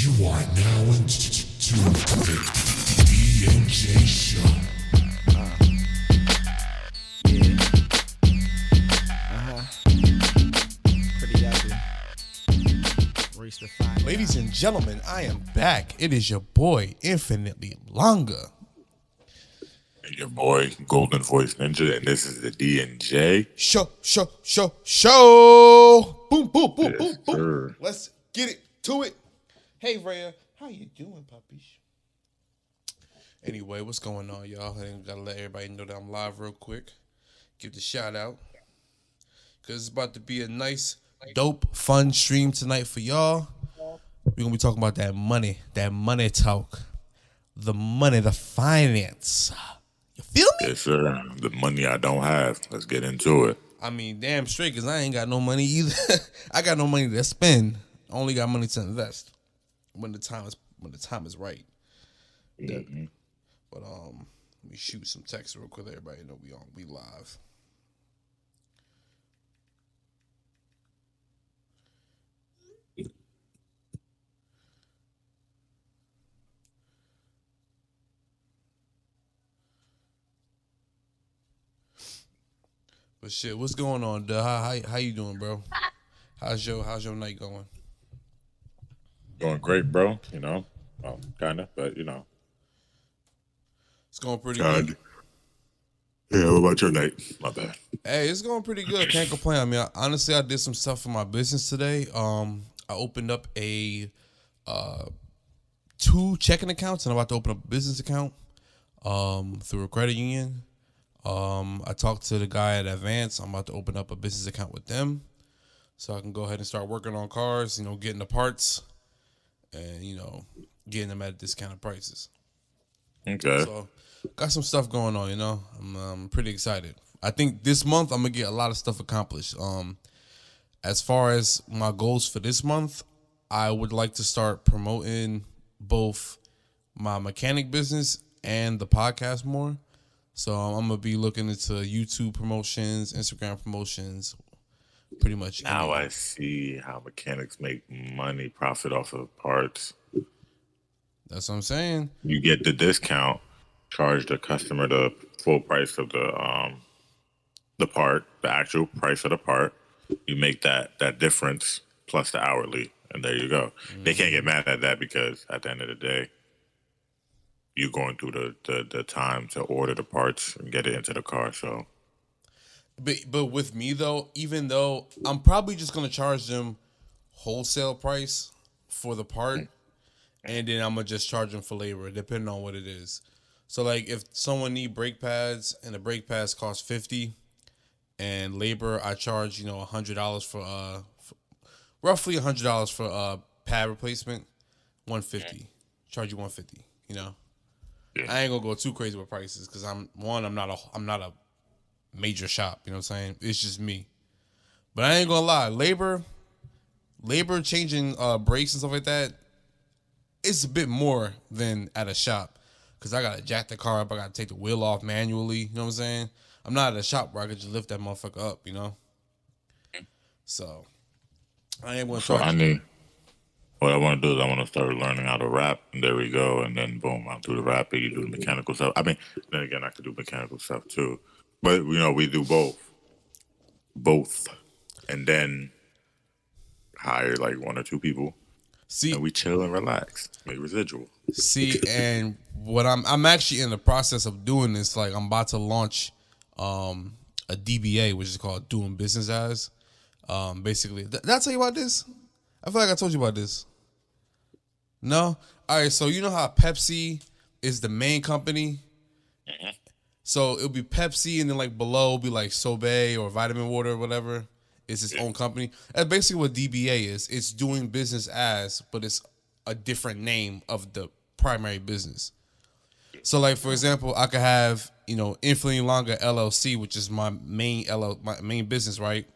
You are now in tune to the D&J Show. Yeah. Pretty ugly. Reach the fire. Ladies and gentlemen, I am back. It is your boy, Infinitely Longa. And your boy, Golden Voice Ninja, and this is the D&J. Show. Boom, boom, boom, Yes, boom, boom. sir. Let's get it to it. Hey, Rhea, how you doing, puppies? Anyway, what's going on, y'all? I gotta let everybody know that I'm live real quick. Give the shout out. Because it's about to be a nice, dope, fun stream tonight for y'all. We're going to be talking about that money talk. The money, the finance. You feel me? Yes, sir. The money I don't have. Let's get into it. I mean, damn straight, because I ain't got no money either. I got no money to spend. I only got money to invest when the time is right. Mm-hmm. But let me shoot some text real quick. Let everybody know we live. But shit, what's going on, duh? How you doing, bro? How's your night going? Going great, bro. Kind of, but It's going pretty good. Yeah, what about your night? My bad. Hey, it's going pretty good. Can't complain. I mean, honestly, I did some stuff for my business today. I opened up a 2 checking accounts, and I'm about to open up a business account through a credit union. I talked to the guy at Advance. I'm about to open up a business account with them, so I can go ahead and start working on cars. Getting the parts, and getting them at discounted prices. Okay. So, got some stuff going on. I'm pretty excited. I think this month I'm gonna get a lot of stuff accomplished. As far as my goals for this month, I would like to start promoting both my mechanic business and the podcast more. So I'm gonna be looking into YouTube promotions, Instagram promotions, pretty much. Now I see how mechanics make money, profit off of parts. That's what I'm saying. You get the discount, charge the customer the full price of the part, the actual price of the part. You make that difference plus the hourly, and there you go. Mm-hmm. They can't get mad at that because at the end of the day, you're going through the time to order the parts and get it into the car. So, but with me though, even though I'm probably just gonna charge them wholesale price for the part, and then I'm gonna just charge them for labor, depending on what it is. So like if someone need brake pads and the brake pads cost $50, and labor I charge $100 for roughly $100 for pad replacement, $150. Charge you $150. I ain't gonna go too crazy with prices because I'm not a major shop. You know what I'm saying? It's just me. But I ain't gonna lie, labor changing brakes and stuff like that, it's a bit more than at a shop because I gotta jack the car up. I gotta take the wheel off manually. You know what I'm saying? I'm not at a shop where I could just lift that motherfucker up. So I ain't gonna charge. What I want to do is I want to start learning how to rap, and there we go. And then boom, I'll do the rapping, you do the mechanical stuff. I mean, then again, I could do mechanical stuff too. But we do both, and then hire like 1 or 2 people. See, and we chill and relax, make residual. See, and what I'm actually in the process of doing this. Like, I'm about to launch a DBA, which is called Doing Business As. Basically, did I tell you about this? I feel like I told you about this. No? All right, so you know how Pepsi is the main company? Mm-hmm. So it'll be Pepsi, and then like below it'll be like Sobe or Vitamin Water or whatever. It's its own company. That's basically what DBA is. It's Doing Business As, but it's a different name of the primary business. So like, for example, I could have, InfinitelyLonga LLC, which is my main business, right?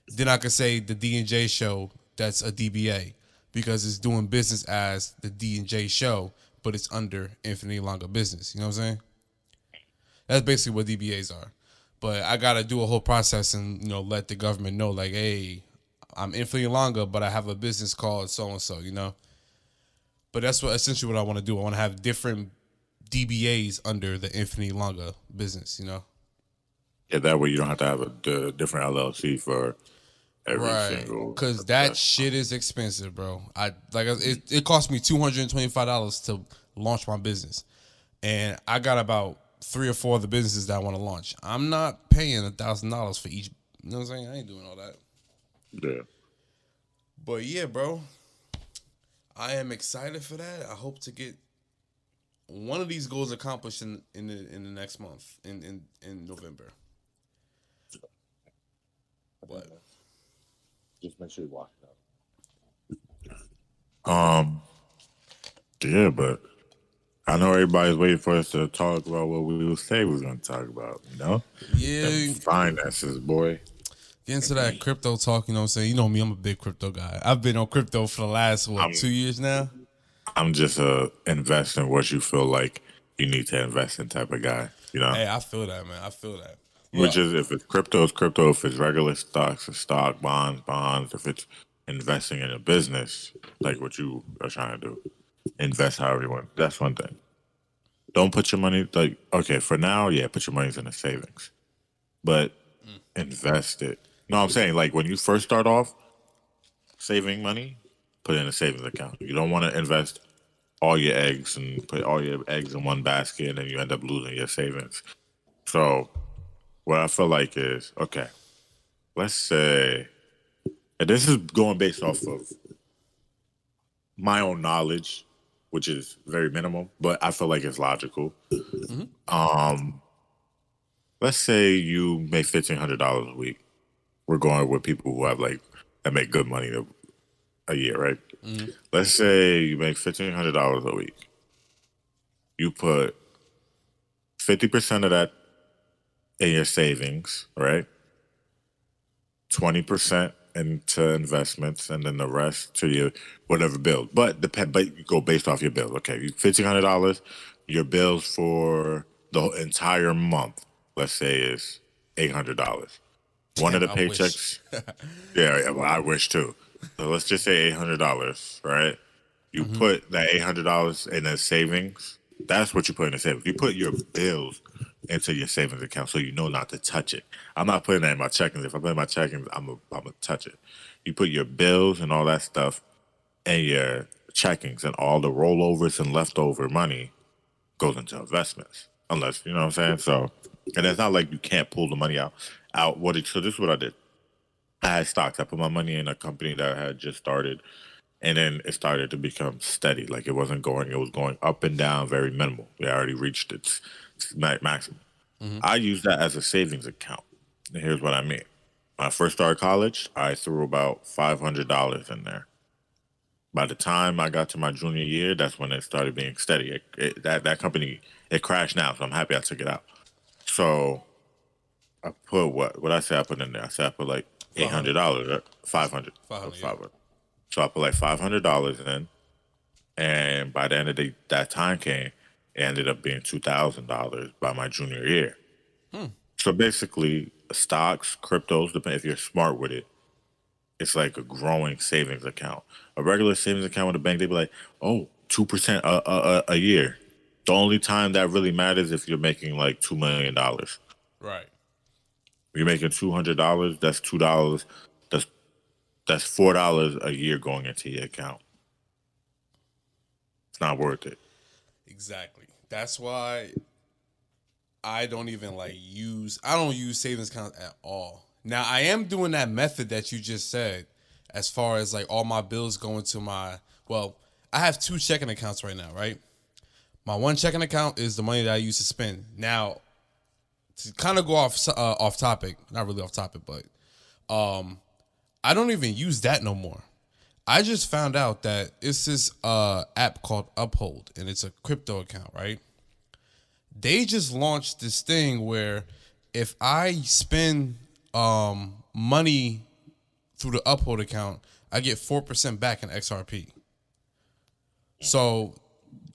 Then I could say the D&J Show, that's a DBA because it's doing business as the D&J Show, but it's under InfinitelyLonga Business. You know what I'm saying? That's basically what DBAs are. But I got to do a whole process and, let the government know, like, hey, I'm InfinitelyLonga, but I have a business called so-and-so, But that's what essentially what I want to do. I want to have different DBAs under the InfinitelyLonga business, you know? Yeah, that way you don't have to have the different LLC for every Right. single. Cause that shit is expensive, bro. It cost me $225 to launch my business. And I got about 3 or 4 of the businesses that I want to launch. I'm not paying $1,000 for each. You know what I'm saying? I ain't doing all that. Yeah. But yeah, bro. I am excited for that. I hope to get one of these goals accomplished in the next month in November. What? Just make sure you wash it up. Yeah, but I know everybody's waiting for us to talk about what we will say we're going to talk about. You know? Yeah. Them finances, boy. Get into that crypto talk, you know what I'm saying? You know me, I'm a big crypto guy. I've been on crypto for the last, 2 years now? I'm just a invest in what you feel like you need to invest in type of guy, you know? Hey, I feel that, man. I feel that. Which is, if it's crypto, it's crypto. If it's regular stocks, it's stock, bonds. If it's investing in a business, like what you are trying to do, invest however you want. That's one thing. Don't put your money, like, okay, for now, yeah, put your money in a savings. But invest it. No, I'm saying, like, when you first start off saving money, put it in a savings account. You don't want to invest all your eggs and put all your eggs in one basket and then you end up losing your savings. So what I feel like is, okay, let's say, and this is going based off of my own knowledge, which is very minimal, but I feel like it's logical. Let's say you make $1,500 a week. We're going with people who have that make good money a year, right? Let's say you make $1,500 a week. You put 50% of that in your savings, right? 20% into investments, and then the rest to your whatever bill. But you go based off your bill. Okay, $1,500. Your bills for the entire month, let's say, is $800. One of the I wish. paychecks. Yeah, well, I wish too. So let's just say $800, right? You put that $800 in a savings. That's what you put in the savings. You put your bills into your savings account so you know not to touch it. I'm not putting that in my checkings. If I put it in my checkings, I'm gonna touch it. You put your bills and all that stuff in your checkings, and all the rollovers and leftover money goes into investments. Unless, you know what I'm saying? So, and it's not like you can't pull the money out. So this is what I did. I had stocks. I put my money in a company that had just started, and then it started to become steady. Like it was going up and down, very minimal. It already reached its maximum. I used that as a savings account. And here's what I mean. When I first started college, I threw about $500 in there. By the time I got to my junior year, that's when it started being steady. That company, it crashed now, so I'm happy I took it out. So I put what I say I put in there. I said I put like $800, 500. 500, yeah. 500. So I put like $500 in, and by the end of that time came, it ended up being $2,000 by my junior year. So basically, stocks, cryptos, depend if you're smart with it. It's like a growing savings account. A regular savings account with a bank, they'd be like, oh, 2% a year. The only time that really matters if you're making like $2 million. Right. You're making $200, that's $2. That's $4 a year going into your account. It's not worth it. Exactly. That's why I don't even I don't use savings accounts at all. Now I am doing that method that you just said, as far as like all my bills going to I have 2 checking accounts right now, right? My one checking account is the money that I use to spend. Now, to kind of go off topic, not really off topic, but I don't even use that no more. I just found out that it's this app called Uphold, and it's a crypto account, right? They just launched this thing where if I spend money through the Uphold account, I get 4% back in XRP. So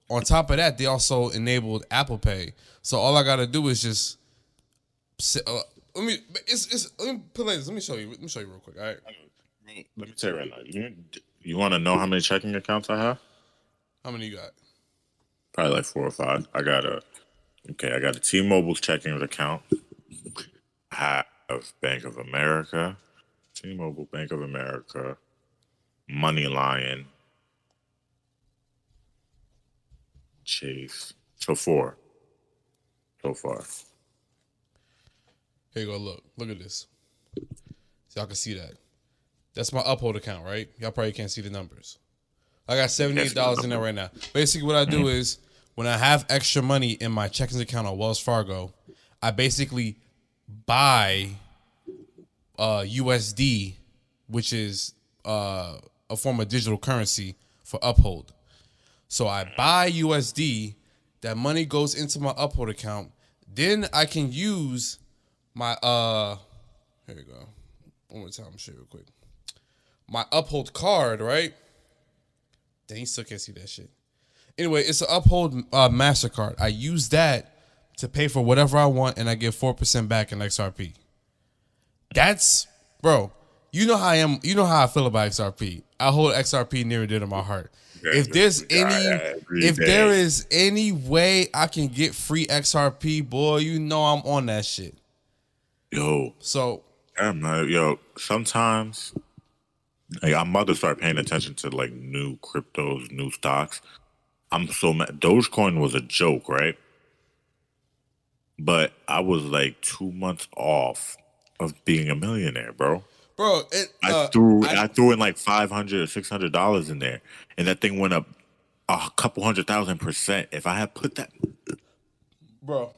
on top of that, they also enabled Apple Pay. So all I gotta do is just let me put like this. Let me show you real quick. All right. Let me tell you right now. You want to know how many checking accounts I have? How many you got? Probably like 4 or 5. I got a T-Mobile's checking account. I have Bank of America, T-Mobile, Bank of America, Money Lion, Chase. So 4 so far. Here you go. Look at this. So y'all can see that. That's my Uphold account, right? Y'all probably can't see the numbers. I got $78 in there right now. Basically, what I do is when I have extra money in my checking account on Wells Fargo, I basically buy USD, which is a form of digital currency for Uphold. So I buy USD. That money goes into my Uphold account. Then I can use my here we go. One more time, show you real quick. My Uphold card, right? Dang, you still can't see that shit. Anyway, it's an Uphold MasterCard. I use that to pay for whatever I want, and I get 4% back in XRP. That's, bro, you know how I am. You know how I feel about XRP. I hold XRP near and dear to my heart. If there is any way I can get free XRP, boy, you know I'm on that shit. So sometimes like, I'm about to start paying attention to like new cryptos, new stocks. I'm so mad. Dogecoin was a joke, right? But I was like 2 months off of being a millionaire, bro. Bro, I threw in like $500 or $600 in there, and that thing went up a couple 100,000%. If I had put that, bro,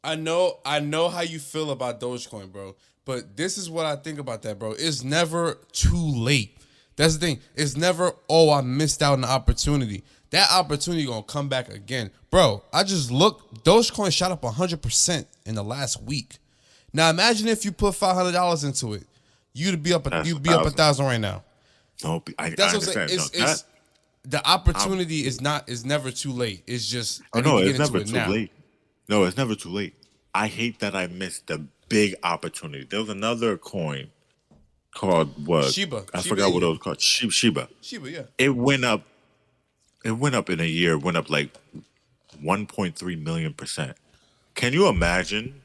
I know how you feel about Dogecoin, bro. But this is what I think about that, bro. It's never too late. That's the thing. It's never, I missed out on the opportunity. That opportunity gonna come back again, bro. I just looked. Dogecoin shot up 100% in the last week. Now imagine if you put $500 into it, you'd be up 1,000 right now. No, that's what I'm saying. It's the opportunity is never too late. It's just it's never too late. No, it's never too late. I hate that I missed the big opportunity. There was another coin called what? Shiba. I forgot what it was called. Shiba. Shiba, yeah. It went up in a year. It went up like 1.3 million%. Can you imagine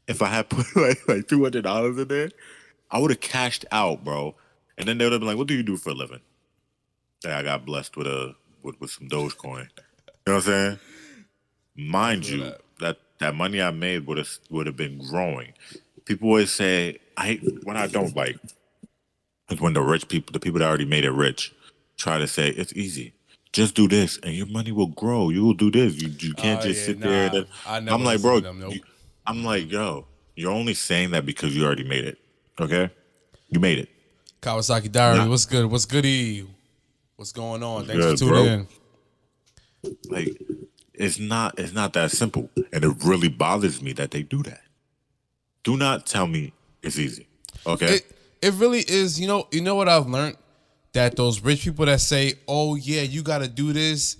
if I had put like $200 in there? I would have cashed out, bro. And then they would have been like, "What do you do for a living?" Yeah, I got blessed with some Dogecoin. You know what I'm saying? Mind you, that money I made would have been growing. People always say what I don't like is when the rich people, the people that already made it rich, try to say it's easy. Just do this and your money will grow. You will do this. You can't just sit there. I'm like, bro. I'm like, yo, you're only saying that because you already made it. Okay, you made it. Kawasaki Diary, what's good? What's goody? What's going on? Thanks for tuning in. Like, it's not that simple, and it really bothers me that they do that. Do not tell me it's easy. Okay, it really is. You know what I've learned? That those rich people that say, "Oh yeah, you got to do this,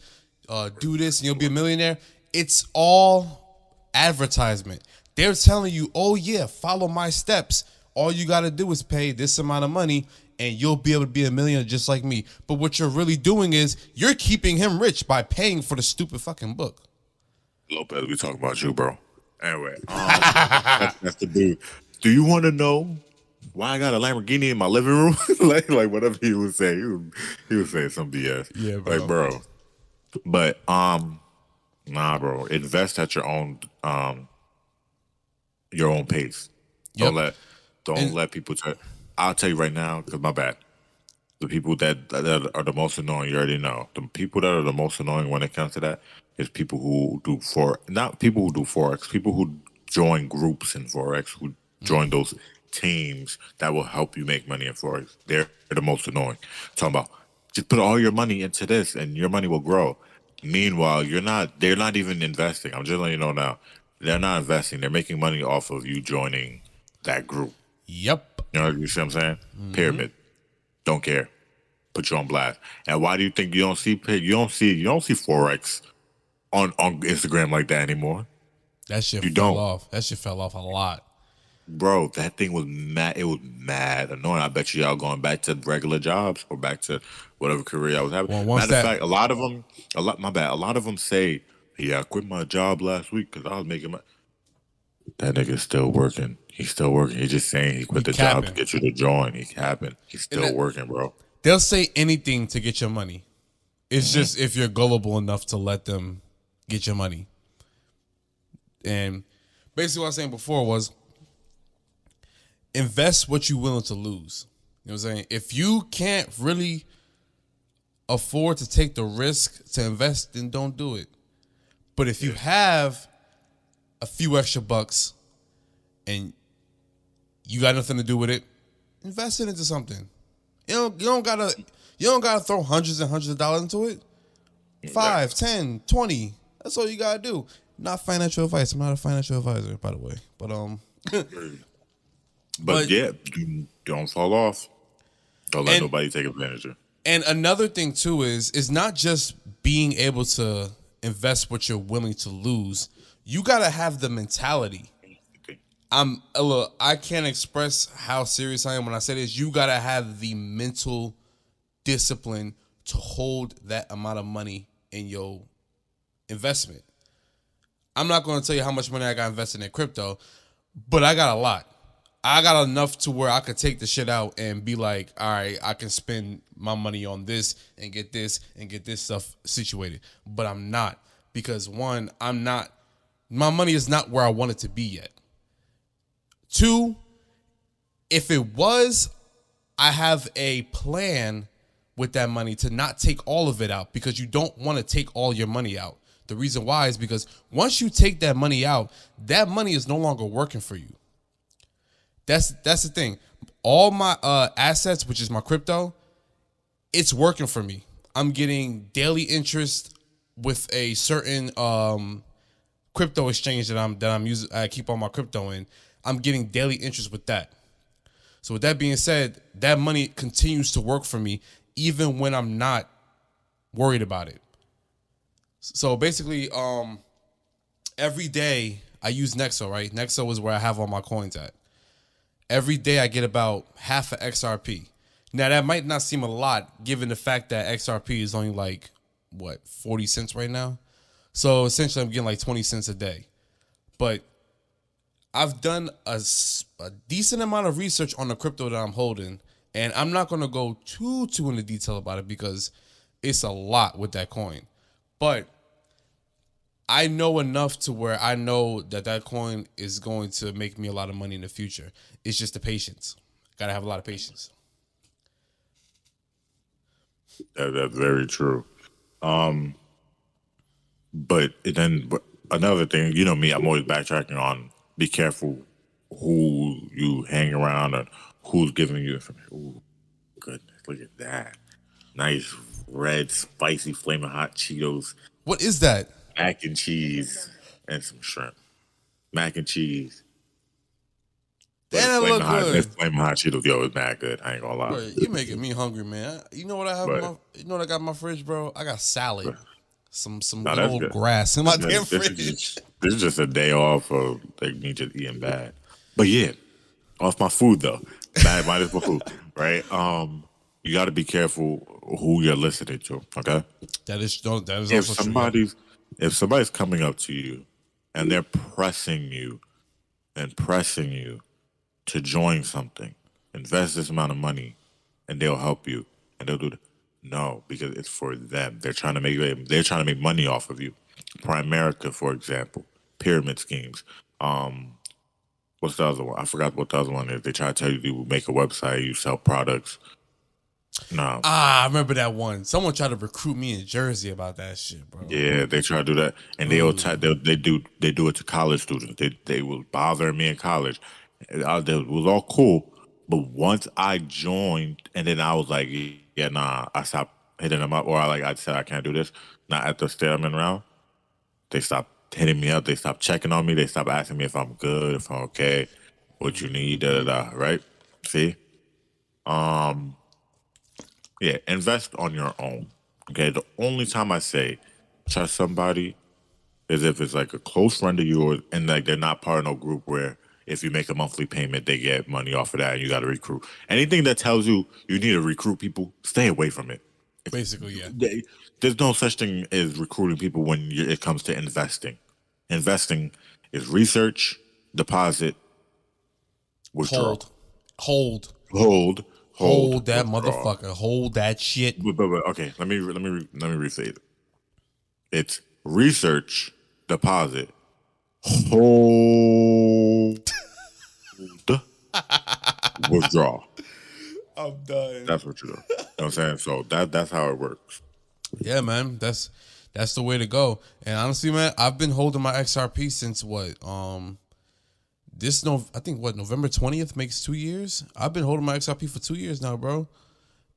and you'll be a millionaire." It's all advertisement. They're telling you, "Oh yeah, follow my steps. All you got to do is pay this amount of money, and you'll be able to be a millionaire just like me." But what you're really doing is you're keeping him rich by paying for the stupid fucking book. Lopez, we talking about you, bro. Anyway, that's the dude. Do you want to know why I got a Lamborghini in my living room? like whatever he would say, he would say some BS. Yeah, bro. Like, bro. But nah, bro. Invest at your own pace. Yep. Don't let people tell. I'll tell you right now, because my bad. The people that are the most annoying, you already know. The people that are the most annoying when it comes to that is people who do not people who do Forex, people who join groups in Forex, who join those teams that will help you make money in Forex. They're the most annoying. Talking about just put all your money into this and your money will grow. Meanwhile, they're not even investing. I'm just letting you know now. They're not investing. They're making money off of you joining that group. Yep. You see what I'm saying? Mm-hmm. Pyramid. Don't care. Put you on blast. And why do you think you don't see Forex on Instagram like that anymore? That shit fell off. That shit fell off a lot. bro, that thing was mad. It was mad annoying. I bet you y'all going back to regular jobs or back to whatever career I was having. Well, once Matter of that fact, my bad. A lot of them say, "Yeah, I quit my job last week because I was making my." That nigga's still working. He's still working. He's just saying he quit he the job to capping, get you to join. He happened. He's and still working, bro. they'll say anything to get your money. It's just if you're gullible enough to let them get your money. And basically what I was saying before was invest what you're willing to lose. You know what I'm saying? If you can't really afford to take the risk to invest, then don't do it. But if you have a few extra bucks and you got nothing to do with it, invest it into something. You don't gotta throw hundreds and hundreds of dollars into it. 5, 10, 20. That's all you gotta do. Not financial advice. I'm not a financial advisor, by the way. But yeah, don't fall off. Don't let And- nobody take advantage of. And another thing too is not just being able to invest what you're willing to lose. You gotta have the mentality. Look, I can't express how serious I am when I say this. You gotta have the mental discipline to hold that amount of money in your investment. I'm not going to tell you how much money I got invested in crypto, but I got a lot. I got enough to where I could take the shit out and be like, all right, I can spend my money on this and get this stuff situated. But I'm not, because one, my money is not where I want it to be yet. Two, if it was, I have a plan with that money to not take all of it out, because you don't want to take all your money out. The reason why is because once you take that money out, that money is no longer working for you. That's the thing. All my assets, which is my crypto, it's working for me. I'm getting daily interest with a certain crypto exchange that I'm using. I keep all my crypto in. I'm getting daily interest with that. So with that being said, that money continues to work for me even when I'm not worried about it. So basically, every day I use Nexo, right? Nexo is where I have all my coins at. Every day I get about half an XRP. Now that might not seem a lot given the fact that XRP is only like, 40 cents right now? So essentially I'm getting like 20 cents a day. But I've done a decent amount of research on the crypto that I'm holding, and I'm not going to go too into detail about it because it's a lot with that coin. But I know enough to where I know that coin is going to make me a lot of money in the future. It's just the patience. Gotta have a lot of patience. That's very true. But another thing, you know me, I'm always backtracking on. Be careful who you hang around and who's giving you information. Ooh, goodness, look at that! Nice red, spicy, flaming hot Cheetos, What is that? mac and cheese, and some shrimp. Mac and cheese. But Damn, that look good. This flaming hot Cheetos, yo, it's mad good. I ain't gonna lie. Bro, you making me hungry, man. You know what I have? You know what I got in my fridge, bro? I got salad, some Nah, good that's old good. grass in my damn This fridge. is just a day off of like me just eating bad. But yeah, off my food though. Bad minus my food, right? You got to be careful who you're listening to. Okay. That is If also true. if somebody's coming up to you and they're pressing you to join something, invest this amount of money, and they'll help you, and they'll do it. No, because it's for them. They're trying to make money off of you. Primerica, for example, pyramid schemes. What's the other one? I forgot what the other one is. They try to tell you to make a website, you sell products. No. I remember that one. Someone tried to recruit me in Jersey about that shit, bro. Yeah, they try to do that, and they do it to college students. They was bothering me in college. It was all cool, but once I joined, and then I was like, yeah, nah, I stopped hitting them up, or I said I can't do this. Not at the stairman round. They stopped hitting me up. They stopped checking on me. They stopped asking me if I'm good, if I'm okay, what you need, da da da. Right? See? Yeah, invest on your own. Okay, the only time I say trust somebody is if it's like a close friend of yours and like they're not part of no group where if you make a monthly payment, they get money off of that, and you got to recruit. Anything that tells you you need to recruit people, stay away from it. Basically, yeah. There's no such thing as recruiting people when it comes to investing. Investing is research, deposit, withdraw, Hold hold that withdraw. motherfucker. Hold that shit. But okay, let me restate it. It's research, deposit, hold, withdraw. I'm done. That's what you do. You know what I'm saying? So that's how it works. Yeah, man. That's the way to go. And honestly, man, I've been holding my XRP since what? I think November 20th makes 2 years. I've been holding my XRP for 2 years now, bro.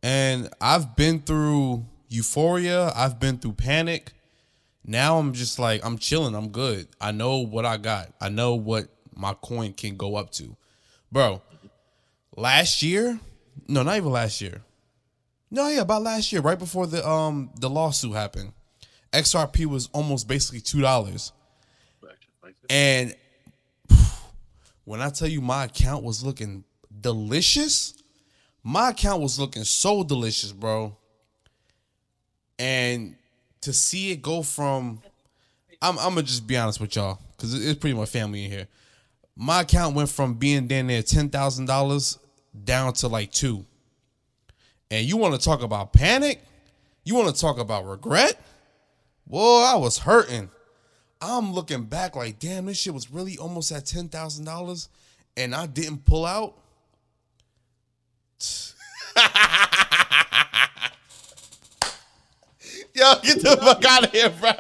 And I've been through euphoria. I've been through panic. Now I'm just like, I'm chilling. I'm good. I know what I got. I know what my coin can go up to. Bro, last year, no, not even last year. No, yeah, about last year, right before the lawsuit happened, XRP was almost basically $2. And when I tell you my account was looking delicious, my account was looking so delicious, bro. And to see it go from, I'm gonna just be honest with y'all, because it's pretty much family in here. My account went from being down there $10,000 down to like $2. And you want to talk about panic? You want to talk about regret? Boy, I was hurting. I'm looking back like, damn, this shit was really almost at $10,000 and I didn't pull out. Yo, get the fuck out of here, bro.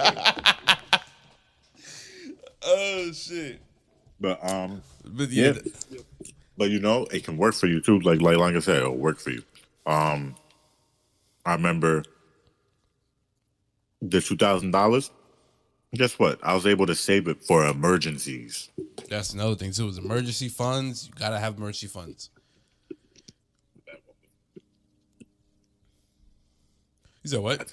Oh, shit. But yeah. But you know, it can work for you too. Like I said, it'll work for you. I remember the $2,000. Guess what? I was able to save it for emergencies. That's another thing too. Is emergency funds. You gotta have emergency funds. You said what?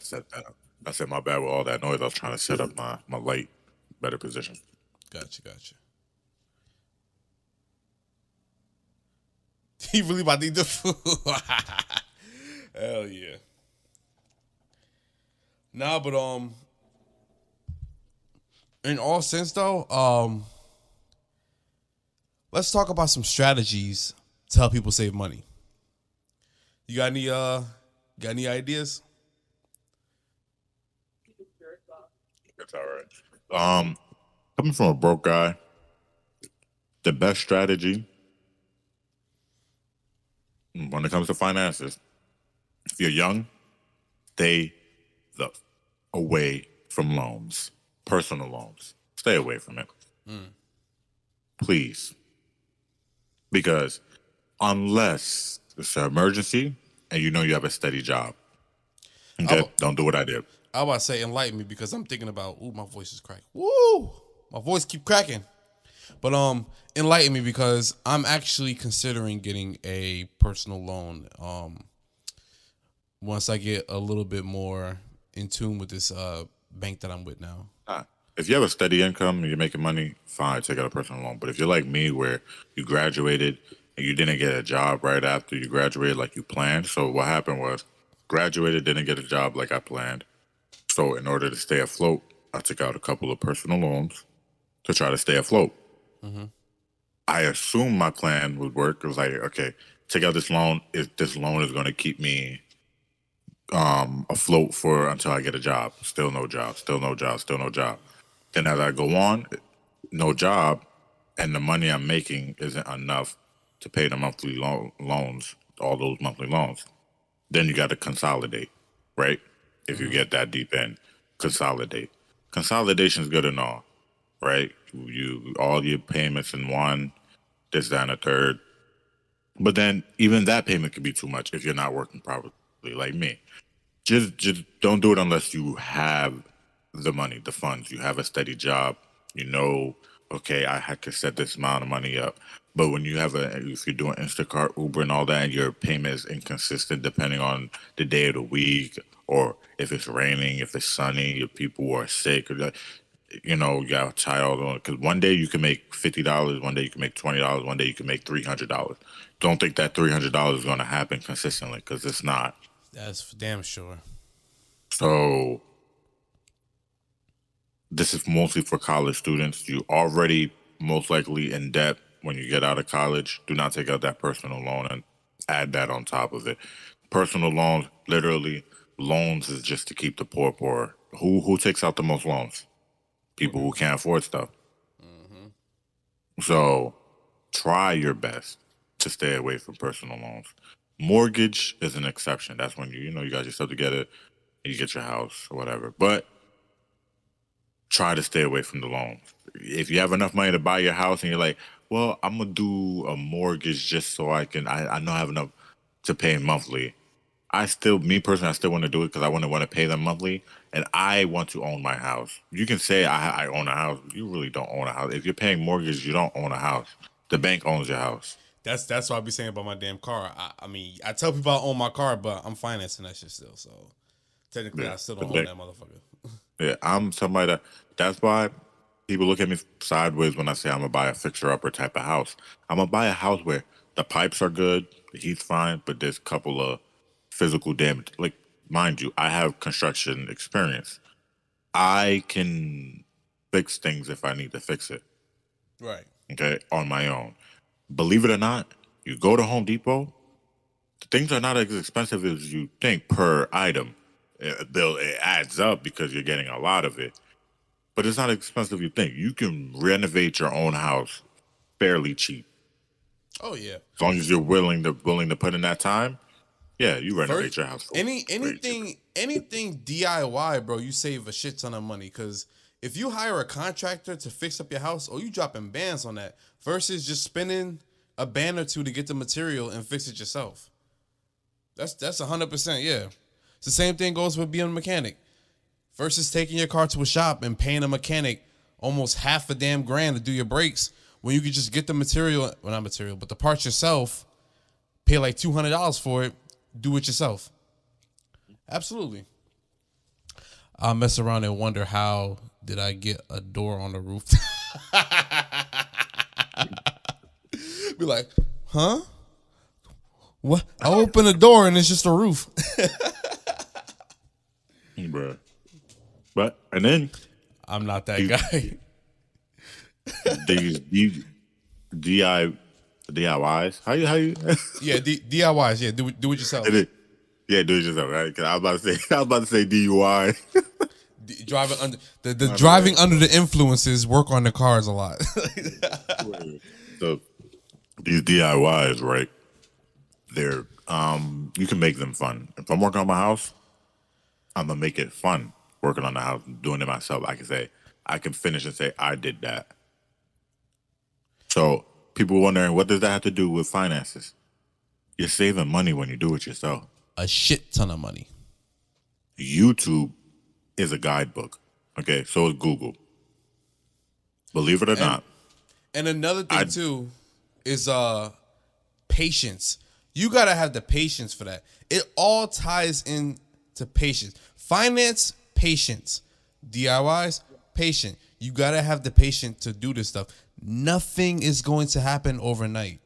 I said my bad with all that noise. I was trying to set up my light better position. Gotcha. He really about to eat the food. Hell yeah. Nah, but in all sense though, let's talk about some strategies to help people save money. You got any ideas? That's all right. Coming from a broke guy, the best strategy when it comes to finances, if you're young, stay away from loans, personal loans. Stay away from it. Please. Because unless it's an emergency and you know you have a steady job, okay, don't do what I did. I was about to say enlighten me because I'm thinking about, ooh, my voice is cracking. Woo! My voice keep cracking. But enlighten me because I'm actually considering getting a personal loan once I get a little bit more in tune with this bank that I'm with now. If you have a steady income and you're making money, fine, take out a personal loan. But if you're like me where you graduated and you didn't get a job right after you graduated like you planned. So what happened was graduated, didn't get a job like I planned. So in order to stay afloat, I took out a couple of personal loans to try to stay afloat. Mm-hmm. I assumed my plan would work. It was like, okay, take out this loan. If this loan is going to keep me afloat for until I get a job. Still no job. Then as I go on, no job, and the money I'm making isn't enough to pay the monthly loans, all those monthly loans. Then you got to consolidate, right? If you get that deep in, consolidate. Consolidation is good and all, right? You all your payments in one, this, that, and a third. But then even that payment could be too much if you're not working properly, like me. Just don't do it unless you have the money, the funds. You have a steady job. You know, okay, I had to set this amount of money up. But when you have if you're doing Instacart, Uber, and all that, and your payment is inconsistent depending on the day of the week, or if it's raining, if it's sunny, if people are sick, or that, you know, you got a child, because one day you can make $50, one day you can make $20, one day you can make $300. Don't think that $300 is going to happen consistently, because it's not. That's for damn sure. So this is mostly for college students. You already most likely in debt when you get out of college. Do not take out that personal loan and add that on top of it. Personal loans, literally, loans is just to keep the poor poor. Who takes out the most loans? People who can't afford stuff. So try your best to stay away from personal loans. Mortgage is an exception. That's when you know you got yourself together, you get your house or whatever. But try to stay away from the loans. If you have enough money to buy your house and you're like, well, I'm gonna do a mortgage just so I know I have enough to pay monthly. Me personally, I still want to do it because I want to pay them monthly, and I want to own my house. You can say I own a house, but you really don't own a house. If you're paying mortgage, you don't own a house. The bank owns your house. That's what I be saying about my damn car. I mean, I tell people I own my car, but I'm financing that shit still. So technically, I still don't own that motherfucker. Yeah, I'm somebody that's why people look at me sideways when I say I'm gonna buy a fixer-upper type of house. I'm gonna buy a house where the pipes are good, the heat's fine, but there's a couple of physical damage. Like, mind you, I have construction experience. I can fix things if I need to fix it. Right. Okay, on my own. Believe it or not, you go to Home Depot, things are not as expensive as you think per item. It adds up because you're getting a lot of it, but it's not as expensive as you think. You can renovate your own house fairly cheap. Oh yeah. As long as you're willing to put in that time, yeah, you renovate your house. Anything DIY, bro, you save a shit ton of money. Because if you hire a contractor to fix up your house, you dropping bands on that versus just spending a band or two to get the material and fix it yourself. That's 100%. Yeah. It's the same thing goes with being a mechanic versus taking your car to a shop and paying a mechanic almost half a damn grand to do your brakes when you could just get the material, well, not material, but the parts yourself, pay like $200 for it, do it yourself. Absolutely. I'll mess around and wonder how did I get a door on the roof? Be like, huh? What? I open the door and it's just a roof. Bruh. But and then I'm not that guy. these DIYs. How you? Yeah, DIYs. Yeah, do it yourself. Yeah, do it yourself, right? Because I was about to say DUI. Driving under driving under the influences work on the cars a lot. So these DIYs, right? They're you can make them fun. If I'm working on my house, I'm gonna make it fun. Working on the house, doing it myself. I can finish and say I did that. So people wondering, what does that have to do with finances? You're saving money when you do it yourself. A shit ton of money. YouTube is a guidebook. Okay, so is Google. Believe it or not. And another thing too is patience. You gotta have the patience for that. It all ties into patience. Finance, patience. DIYs, patient. You gotta have the patience to do this stuff. Nothing is going to happen overnight.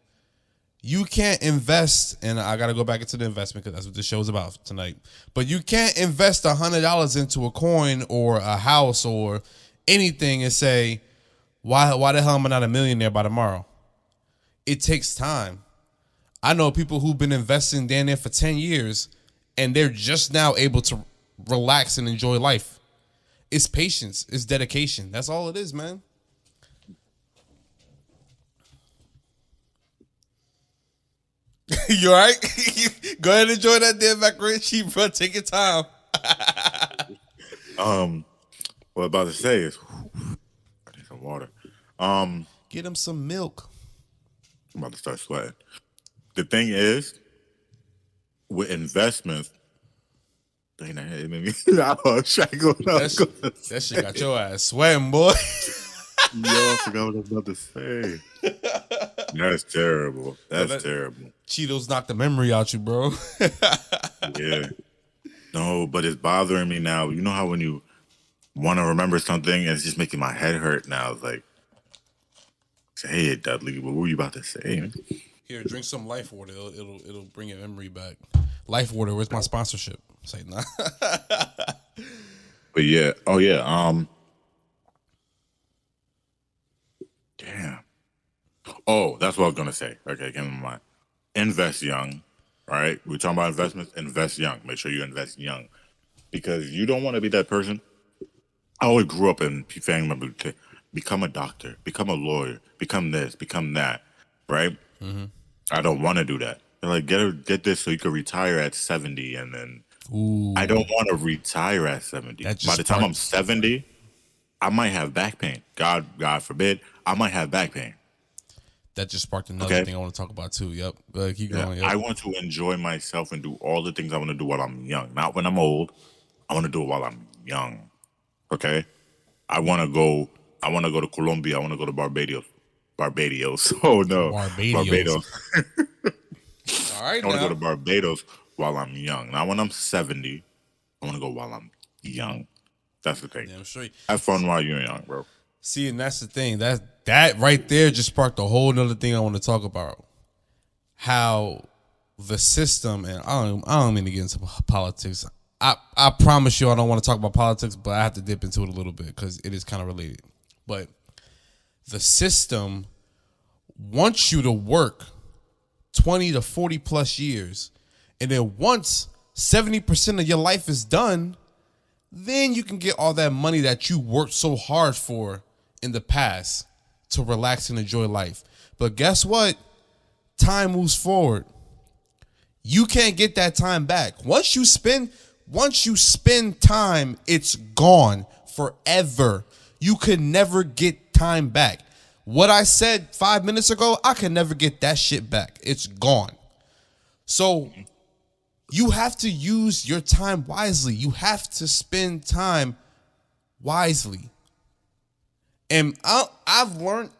You can't invest, and I gotta go back into the investment because that's what the show's about tonight. But you can't invest $100 into a coin or a house or anything and say, why the hell am I not a millionaire by tomorrow? It takes time. I know people who've been investing down there for 10 years and they're just now able to relax and enjoy life. It's patience. It's dedication. That's all it is, man. You all right? Go ahead and enjoy that damn macaroni and cheese, bro. Take your time. What I'm about to say is, I need some water. Get him some milk. I'm about to start sweating. The thing is, with investments, it made me. I was trying to go. That shit got your ass sweating, boy. Yo, I forgot what I was about to say. That's terrible. That's terrible. Cheetos knocked the memory out you, bro. Yeah. No, but it's bothering me now. You know how when you want to remember something, and it's just making my head hurt now. It's like, say it, Dudley. What were you about to say? Here, drink some life water. It'll bring your memory back. Life water. Where's my sponsorship? Say nah. But yeah, oh yeah, damn. Oh, that's what I was gonna say. Okay, came to mind. Invest young. All right, we're talking about investments. Invest young. Make sure you invest young, because you don't want to be that person. I always grew up in family members to become a doctor, become a lawyer, become this, become that. Right? I don't want to do that. They're like, get this so you can retire at 70, and then Ooh, I don't want to retire at 70. That just By the time I'm sparked- 70, I might have back pain. God forbid, I might have back pain. that just sparked another Okay. thing I want to talk about too. Yep. Keep Yeah, going. Yep. I want to enjoy myself and do all the things I want to do while I'm young. Not when I'm old. I want to do it while I'm young. Okay? I want to go to Colombia. I want to go to Barbados. Barbados. Oh no. Barbados. All right I want to go to now. Barbados while I'm young. Now when I'm 70, I want to go while I'm young. That's the thing. Damn straight. Have fun while you're young, bro. See, and that's the thing. That right there just sparked a whole nother thing I want to talk about. How the system, and I don't mean to get into politics. I promise you I don't want to talk about politics, but I have to dip into it a little bit because it is kind of related. But the system wants you to work 20 to 40 plus years, and then once 70% of your life is done, then you can get all that money that you worked so hard for in the past to relax and enjoy life. But guess what? Time moves forward. You can't get that time back. Once you spend time, it's gone forever. You can never get time back. What I said 5 minutes ago, I can never get that shit back. It's gone. So you have to use your time wisely. You have to spend time wisely. And I've learned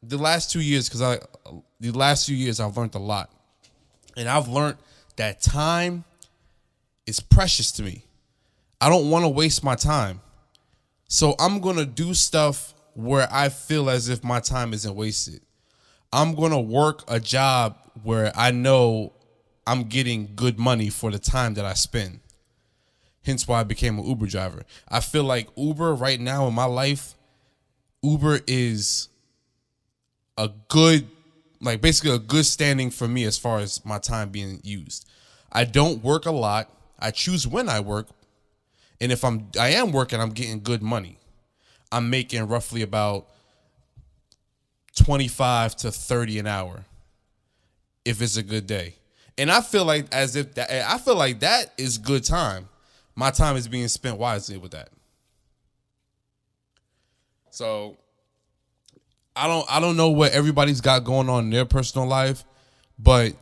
the last 2 years, I've learned a lot. And I've learned that time is precious to me. I don't want to waste my time. So I'm going to do stuff where I feel as if my time isn't wasted. I'm going to work a job where I know I'm getting good money for the time that I spend. Hence why I became an Uber driver. I feel like Uber right now in my life, Uber is a good, basically a good standing for me as far as my time being used. I don't work a lot. I choose when I work. And if I am working, I'm getting good money. I'm making roughly about 25 to 30 an hour if it's a good day. And I feel like that is good time. My time is being spent wisely with that. So I don't know what everybody's got going on in their personal life, but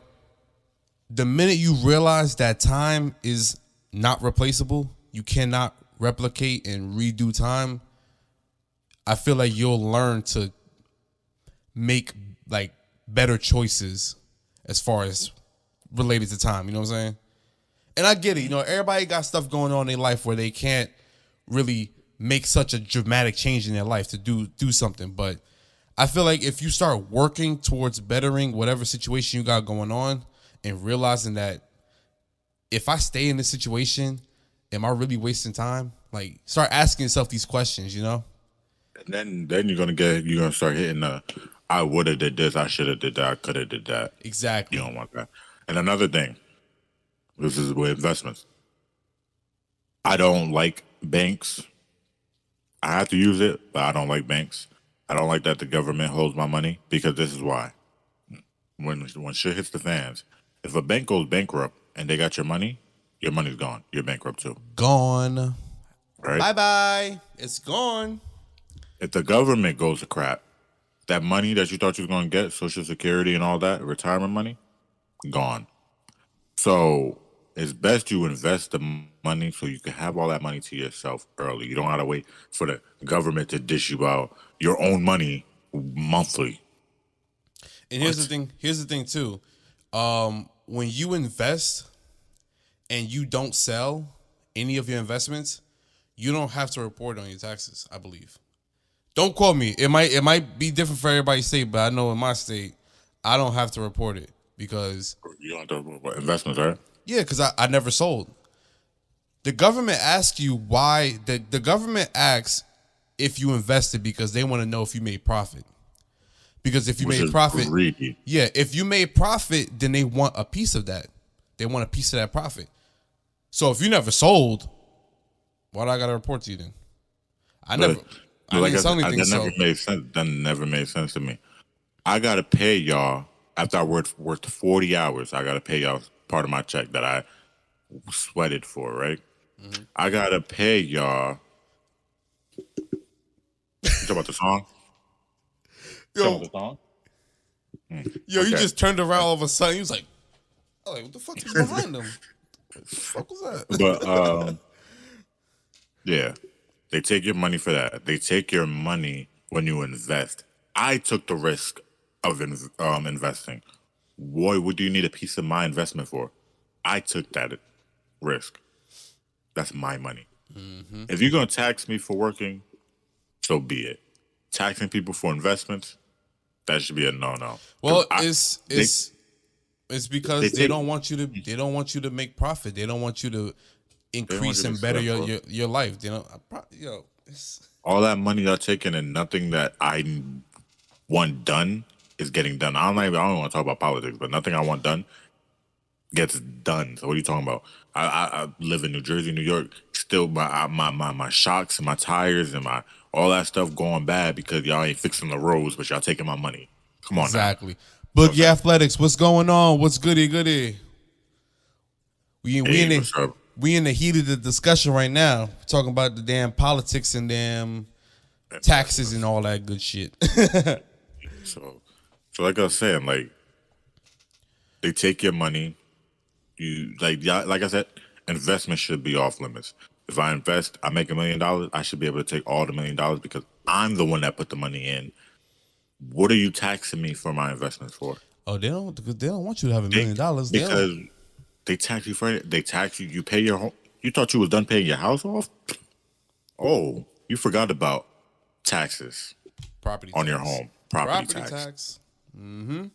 the minute you realize that time is not replaceable, you cannot replicate and redo time, I feel like you'll learn to make better choices as far as related to time. You know what I'm saying? And I get it. Everybody got stuff going on in their life where they can't really make such a dramatic change in their life to do something. But I feel like if you start working towards bettering whatever situation you got going on and realizing that if I stay in this situation, am I really wasting time? Start asking yourself these questions, And then you're gonna start hitting the I would have did this, I should have did that, I could have did that. Exactly. You don't want that. And another thing, this is with investments. I don't like banks. I have to use it, but I don't like banks. I don't like that the government holds my money, because this is why. When shit hits the fans, if a bank goes bankrupt and they got your money's gone. You're bankrupt too. Gone. Right? Bye-bye. It's gone. If the government goes to crap, that money that you thought you was going to get, Social Security and all that, retirement money, gone. So it's best you invest the money so you can have all that money to yourself early. You don't have to wait for the government to dish you out your own money monthly. And here's the thing too. When you invest and you don't sell any of your investments, you don't have to report on your taxes, I believe. Don't quote me. It might be different for everybody's state, but I know in my state, I don't have to report it because You don't know what investments, right? because I never sold. The government asks you why the government asks if you invested because they want to know if you made profit. Because if you Which made is profit, greedy. yeah, if you made profit, then they want a piece of that. They want a piece of that profit. So if you never sold, why do I gotta report to you then? I didn't sell anything. That So never made sense. That never made sense to me. I gotta pay y'all after I worked 40 hours. I gotta pay y'all part of my check that I sweated for, right? Mm-hmm. I gotta pay y'all. You talking about the song? You talking yo, about the song? you Okay. just turned around all of a sudden. You was like, what the fuck is behind them? What the fuck was that? But yeah, they take your money for that. They take your money when you invest. I took the risk of investing. What do you need a piece of my investment for? I took that risk. That's my money. Mm-hmm. If you're gonna tax me for working, so be it. Taxing people for investments, that should be a no-no. Well, They- it's because they they take- don't want you to make profit. They don't want you to increase you and to better sell, your life. They don't. all that money y'all taking and nothing that I want done is getting done. I don't want to talk about politics, but nothing I want done gets done. So what are you talking about? I live in New Jersey, New York. Still, my shocks and my tires and my all that stuff going bad because y'all ain't fixing the roads, but y'all taking my money. Come on, Exactly. Boogie Athletics, what's going on? What's goody? We what's up? in the heat of the discussion right now. We're talking about the damn politics and damn taxes and all that good shit. So like I was saying, like they take your money. You like I said, investment should be off limits. If I invest, I make $1 million. I should be able to take all the $1 million because I'm the one that put the money in. What are you taxing me for my investments for? Oh, they don't want you to have $1 million. Because they tax you for it. They tax you. You pay your home. You thought you was done paying your house off? Oh, you forgot about taxes property on tax. your home. Property tax. Mm-hmm.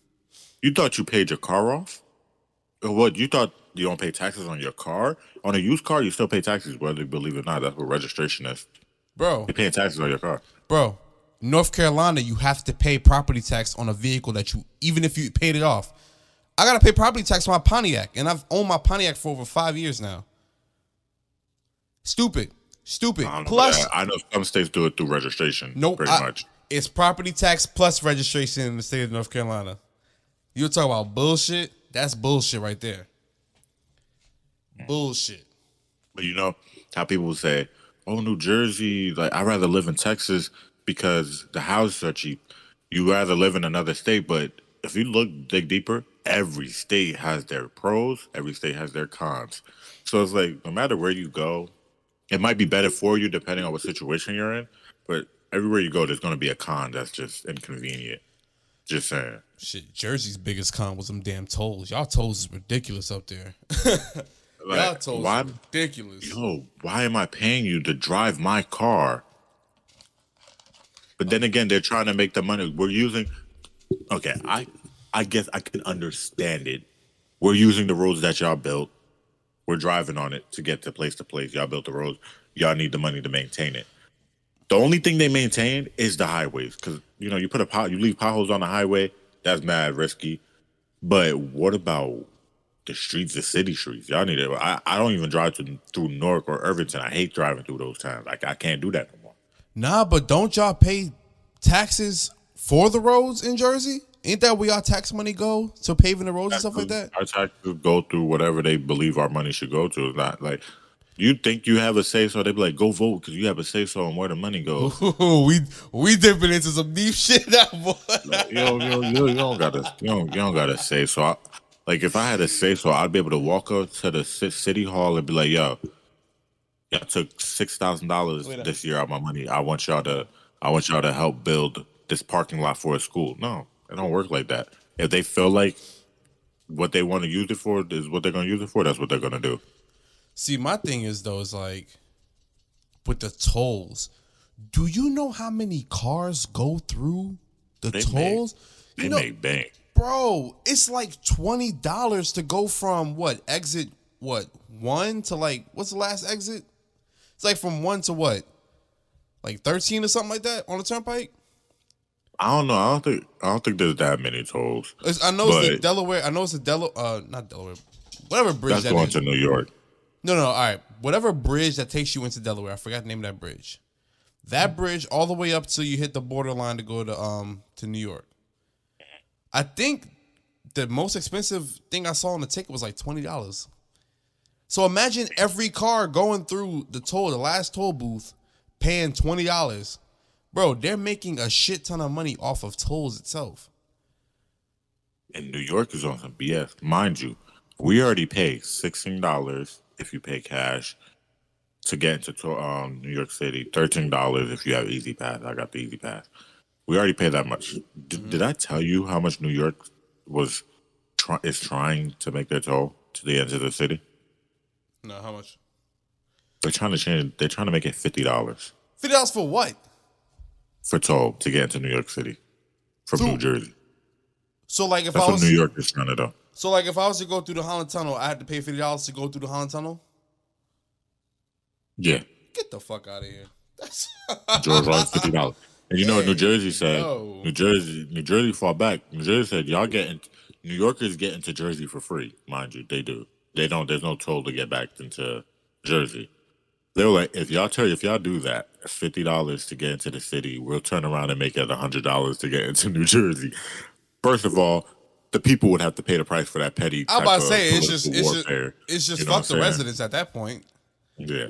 You thought you paid your car off? Or what? You thought you don't pay taxes on your car? On a used car, you still pay taxes, whether you believe it or not. That's what registration is. Bro, You're paying taxes on your car. Bro, North Carolina, you have to pay property tax on a vehicle that even if you paid it off. I gotta pay property tax on my Pontiac, and I've owned my Pontiac for over 5 years now. Stupid. Plus, I know some states do it through registration. Nope, pretty much. It's property tax plus registration in the state of North Carolina. You're talking about bullshit? That's bullshit right there. Bullshit. But you know how people will say, "Oh, New Jersey, like I'd rather live in Texas because the houses are cheap." You rather live in another state, but if you dig deeper, every state has their pros, every state has their cons. So it's like no matter where you go, it might be better for you depending on what situation you're in, but everywhere you go, there's going to be a con that's just inconvenient. Just saying. Shit, Jersey's biggest con was them damn tolls. Y'all tolls is ridiculous up there. Like, Y'all tolls is ridiculous. Yo, why am I paying you to drive my car? But then again, they're trying to make the money. We're using. Okay, I guess I can understand it. We're using the roads that y'all built. We're driving on it to get to place. Y'all built the roads. Y'all need the money to maintain it. The only thing they maintain is the highways, because you know you leave potholes on the highway. That's mad risky. But what about the streets, the city streets? Y'all need it. I don't even drive through Newark or Irvington. I hate driving through those towns. Like I can't do that no more. Nah, but don't y'all pay taxes for the roads in Jersey? Ain't that where y'all tax money go to paving the roads and stuff like that? Our taxes go through whatever they believe our money should go to. It's not like you think you have a say so. They be like, go vote because you have a say so on where the money goes. we dipping into some deep shit now, boy. You don't gotta say so. Like if I had a say so, I'd be able to walk up to the city hall and be like, yo, y'all took $6,000 this year out of my money. I want y'all to help build this parking lot for a school. No, it don't work like that. If they feel like what they want to use it for is what they're gonna use it for, that's what they're gonna do. See, my thing is though, is like with the tolls. Do you know how many cars go through the They tolls? They make bank. Bro, it's like $20 to go from exit 1 to what's the last exit? It's like from 1 to what? Like 13 or something like that on the turnpike? I don't know. I don't think there's that many tolls. I know it's the Delaware. I know it's the not Delaware. Whatever bridge That's going to New York. No, all right. Whatever bridge that takes you into Delaware. I forgot the name of that bridge. That bridge all the way up till you hit the borderline to go to New York. I think the most expensive thing I saw on the ticket was like $20. So imagine every car going through the last toll booth, paying $20. Bro, they're making a shit ton of money off of tolls itself. And New York is on some BS. Mind you, we already pay $16 if you pay cash to get into New York City. $13 if you have Easy Pass. I got the Easy Pass. We already pay that much. Did I tell you how much New York is trying to make their toll to the edge of the city? No, how much? They're trying to change. They're trying to make it $50 $50 for what? for toll to get into New York City from New Jersey. So if That's what New York is trying to do. So if I was to go through the Holland Tunnel, I had to pay $50 to go through the Holland Tunnel? Yeah. Get the fuck out of here. That's George Ross $50. And you know what New Jersey said? no. New Jersey fought back. New Jersey said New Yorkers get into Jersey for free, mind you. They do. They don't. There's no toll to get back into Jersey. They were like, if y'all do that, $50 to get into the city, we'll turn around and make it $100 to get into New Jersey. First of all, the people would have to pay the price for that petty. I'm about to say it's just fuck the residents at that point. Yeah,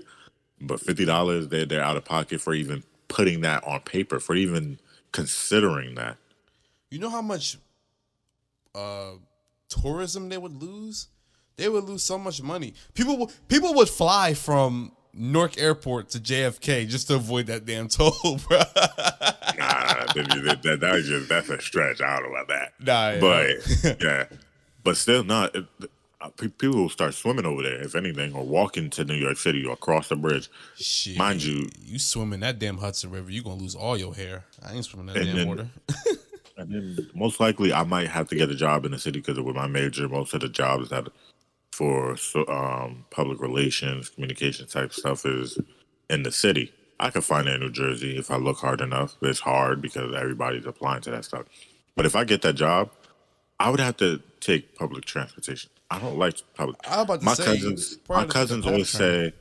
but $50 they're out of pocket for even putting that on paper, for even considering that. You know how much tourism they would lose? They would lose so much money. People would fly from Newark Airport to JFK just to avoid that damn toll, bro. That's a stretch. I don't know about that. Nah, but yeah, but still not. People will start swimming over there, if anything, or walking to New York City or across the bridge. Shit, mind you swimming that damn Hudson River, you gonna lose all your hair. I ain't swimming that damn water. And then most likely, I might have to get a job in the city because with my major, most of the jobs that for public relations, communication type stuff is in the city. I could find it in New Jersey if I look hard enough. But it's hard because everybody's applying to that stuff. But if I get that job, I would have to take public transportation. I don't like public. My cousins always say,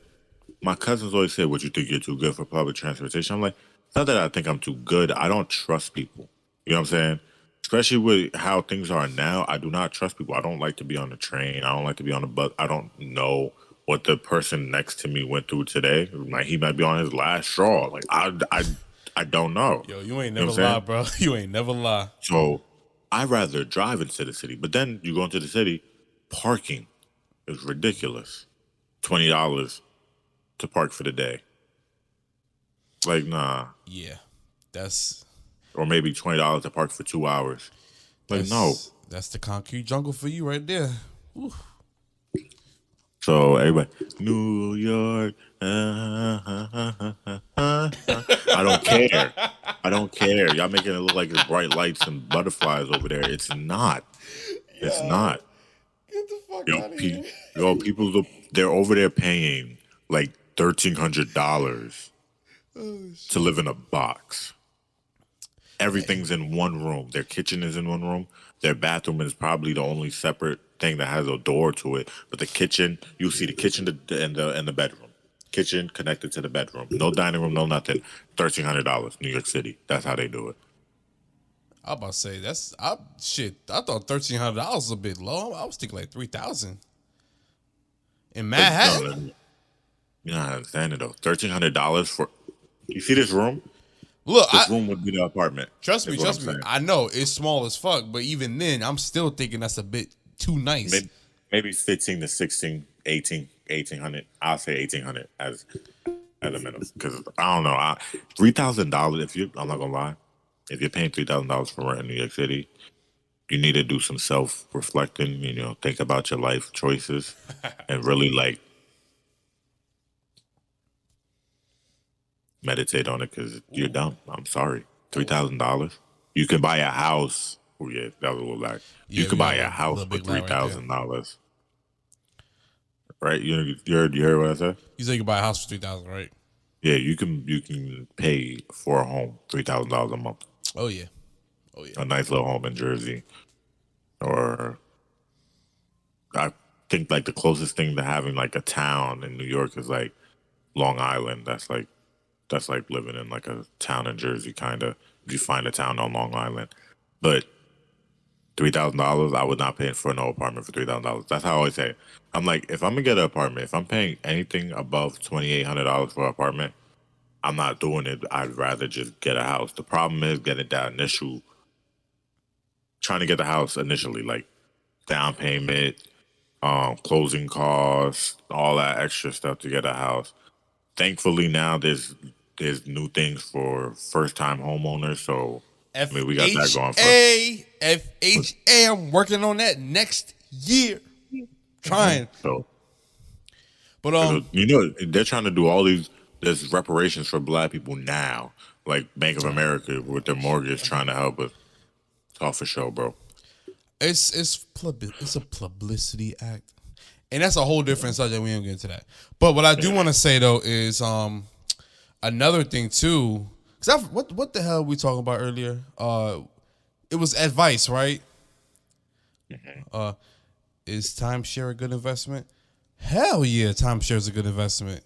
"What, you think you're too good for public transportation?" I'm like, it's not that I think I'm too good. I don't trust people. You know what I'm saying? Especially with how things are now, I do not trust people. I don't like to be on the train. I don't like to be on the bus. I don't know what the person next to me went through today. Like, he might be on his last straw. Like, I don't know. Yo, you ain't never lie, bro. You ain't never lie. So I'd rather drive into the city. But then you go into the city, parking is ridiculous. $20 to park for the day. Like, nah. Yeah, that's... Or maybe $20 to park for 2 hours. Like, no. That's the concrete jungle for you right there. Ooh. So, everybody, New York. I don't care. I don't care. Y'all making it look like it's bright lights and butterflies over there. It's not. It's not. Get the fuck out of here. People, they're over there paying like $1,300 to live in a box. Everything's in one room. Their kitchen is in one room. Their bathroom is probably the only separate thing that has a door to it. But the kitchen, you see the kitchen and the bedroom. Kitchen connected to the bedroom. No dining room, no nothing. $1,300, New York City. That's how they do it. I was about to say I thought $1,300 was a bit low. I was thinking like $3,000 in Manhattan. You're not understanding though. $1,300 for, you see this room? Look, this room would be the apartment. Trust me. I know it's small as fuck, but even then, I'm still thinking that's a bit too nice. Maybe 15 to 16, 1,800. I'll say 1,800 as a minimum because I don't know. $3,000. I'm not gonna lie. If you're paying $3,000 for rent in New York City, you need to do some self-reflecting. You know, think about your life choices and really like meditate on it because you're dumb. I'm sorry. $3,000. You can buy a house. Oh yeah, that was a little lag. Yeah, You can we got buy a a house little for big lag right there. $3,000. Right? You heard what I said? You say you can buy a house for $3,000, right? Yeah, you can pay for a home $3,000 a month. Oh yeah. Oh yeah. A nice little home in Jersey, or I think like the closest thing to having like a town in New York is like Long Island. That's like living in like a town in Jersey, kind of. If you find a town on Long Island, but $3,000, I would not pay for no apartment for $3,000. That's how I always say. I'm like, if I'm gonna get an apartment, if I'm paying anything above $2,800 for an apartment, I'm not doing it. I'd rather just get a house. The problem is getting that initial, trying to get the house initially, like down payment, closing costs, all that extra stuff to get a house. Thankfully now there's new things for first time homeowners, so I mean we got that going for us. FHA, I'm working on that next year. Trying. So But you know they're trying to do all these there's reparations for black people now. Like Bank of America with their mortgage trying to help us. It's all for show, bro. it's a publicity act. And that's a whole different subject. We don't get into that. But what I do want to say though is another thing too. Cause what the hell we talking about earlier? It was advice, right? Is timeshare a good investment? Hell yeah, timeshare is a good investment.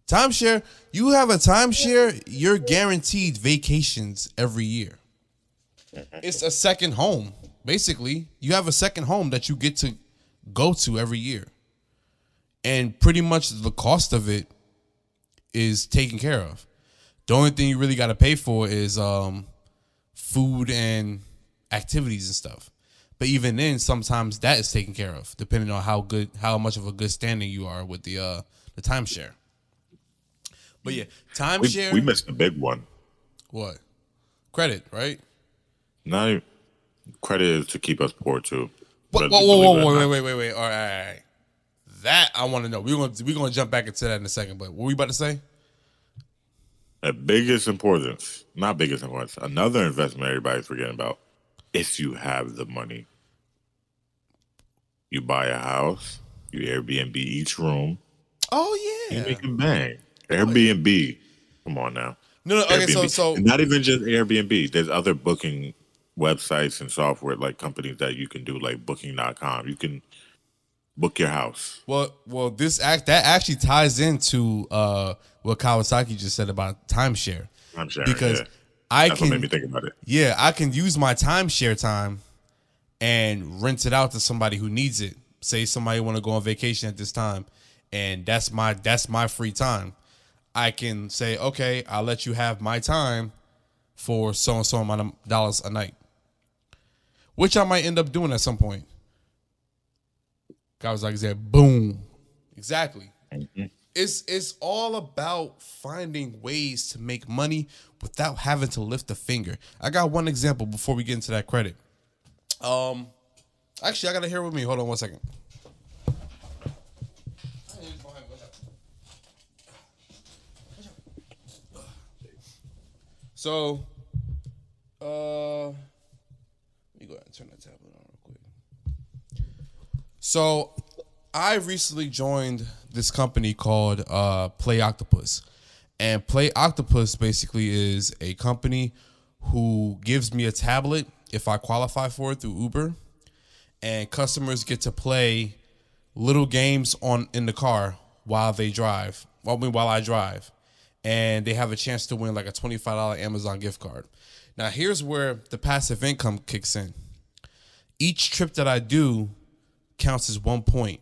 Timeshare, you have a timeshare, you're guaranteed vacations every year. It's a second home. Basically, you have a second home that you get to go to every year. And pretty much the cost of it is taken care of. The only thing you really got to pay for is food and activities and stuff. But even then, sometimes that is taken care of, depending on how much of a good standing you are with the timeshare. But yeah, timeshare. We missed a big one. What? Credit, right? Not even, credit is to keep us poor too. Whoa, wait. All right. That I want to know. We're gonna jump back into that in a second. But what were we about to say? The biggest importance, not biggest importance, another investment everybody's forgetting about. If you have the money, you buy a house, you Airbnb each room. Oh yeah. You make it bang. Airbnb. Come on now. No. Okay, Airbnb. so And not even just Airbnb. There's other booking websites and software like companies that you can do, like Booking.com. You can book your house. well, that actually ties into what Kawasaki just said about timeshare. I'm sharing Because yeah. I That's can what made me think about it. Yeah, I can use my timeshare time and rent it out to somebody who needs it. Say somebody want to go on vacation at this time, and that's my free time. I can say, okay, I'll let you have my time for so and so amount of dollars a night, which I might end up doing at some point. Kawasaki said, boom, exactly. Mm-hmm. It's all about finding ways to make money without having to lift a finger. I got one example before we get into that credit. Actually, I got it here with me. Hold on one second. So, let me go ahead and turn that tablet on real quick. So, I recently joined this company called Play Octopus. And Play Octopus basically is a company who gives me a tablet if I qualify for it through Uber. And customers get to play little games in the car while I drive. And they have a chance to win like a $25 Amazon gift card. Now, here's where the passive income kicks in. Each trip that I do counts as 1 point.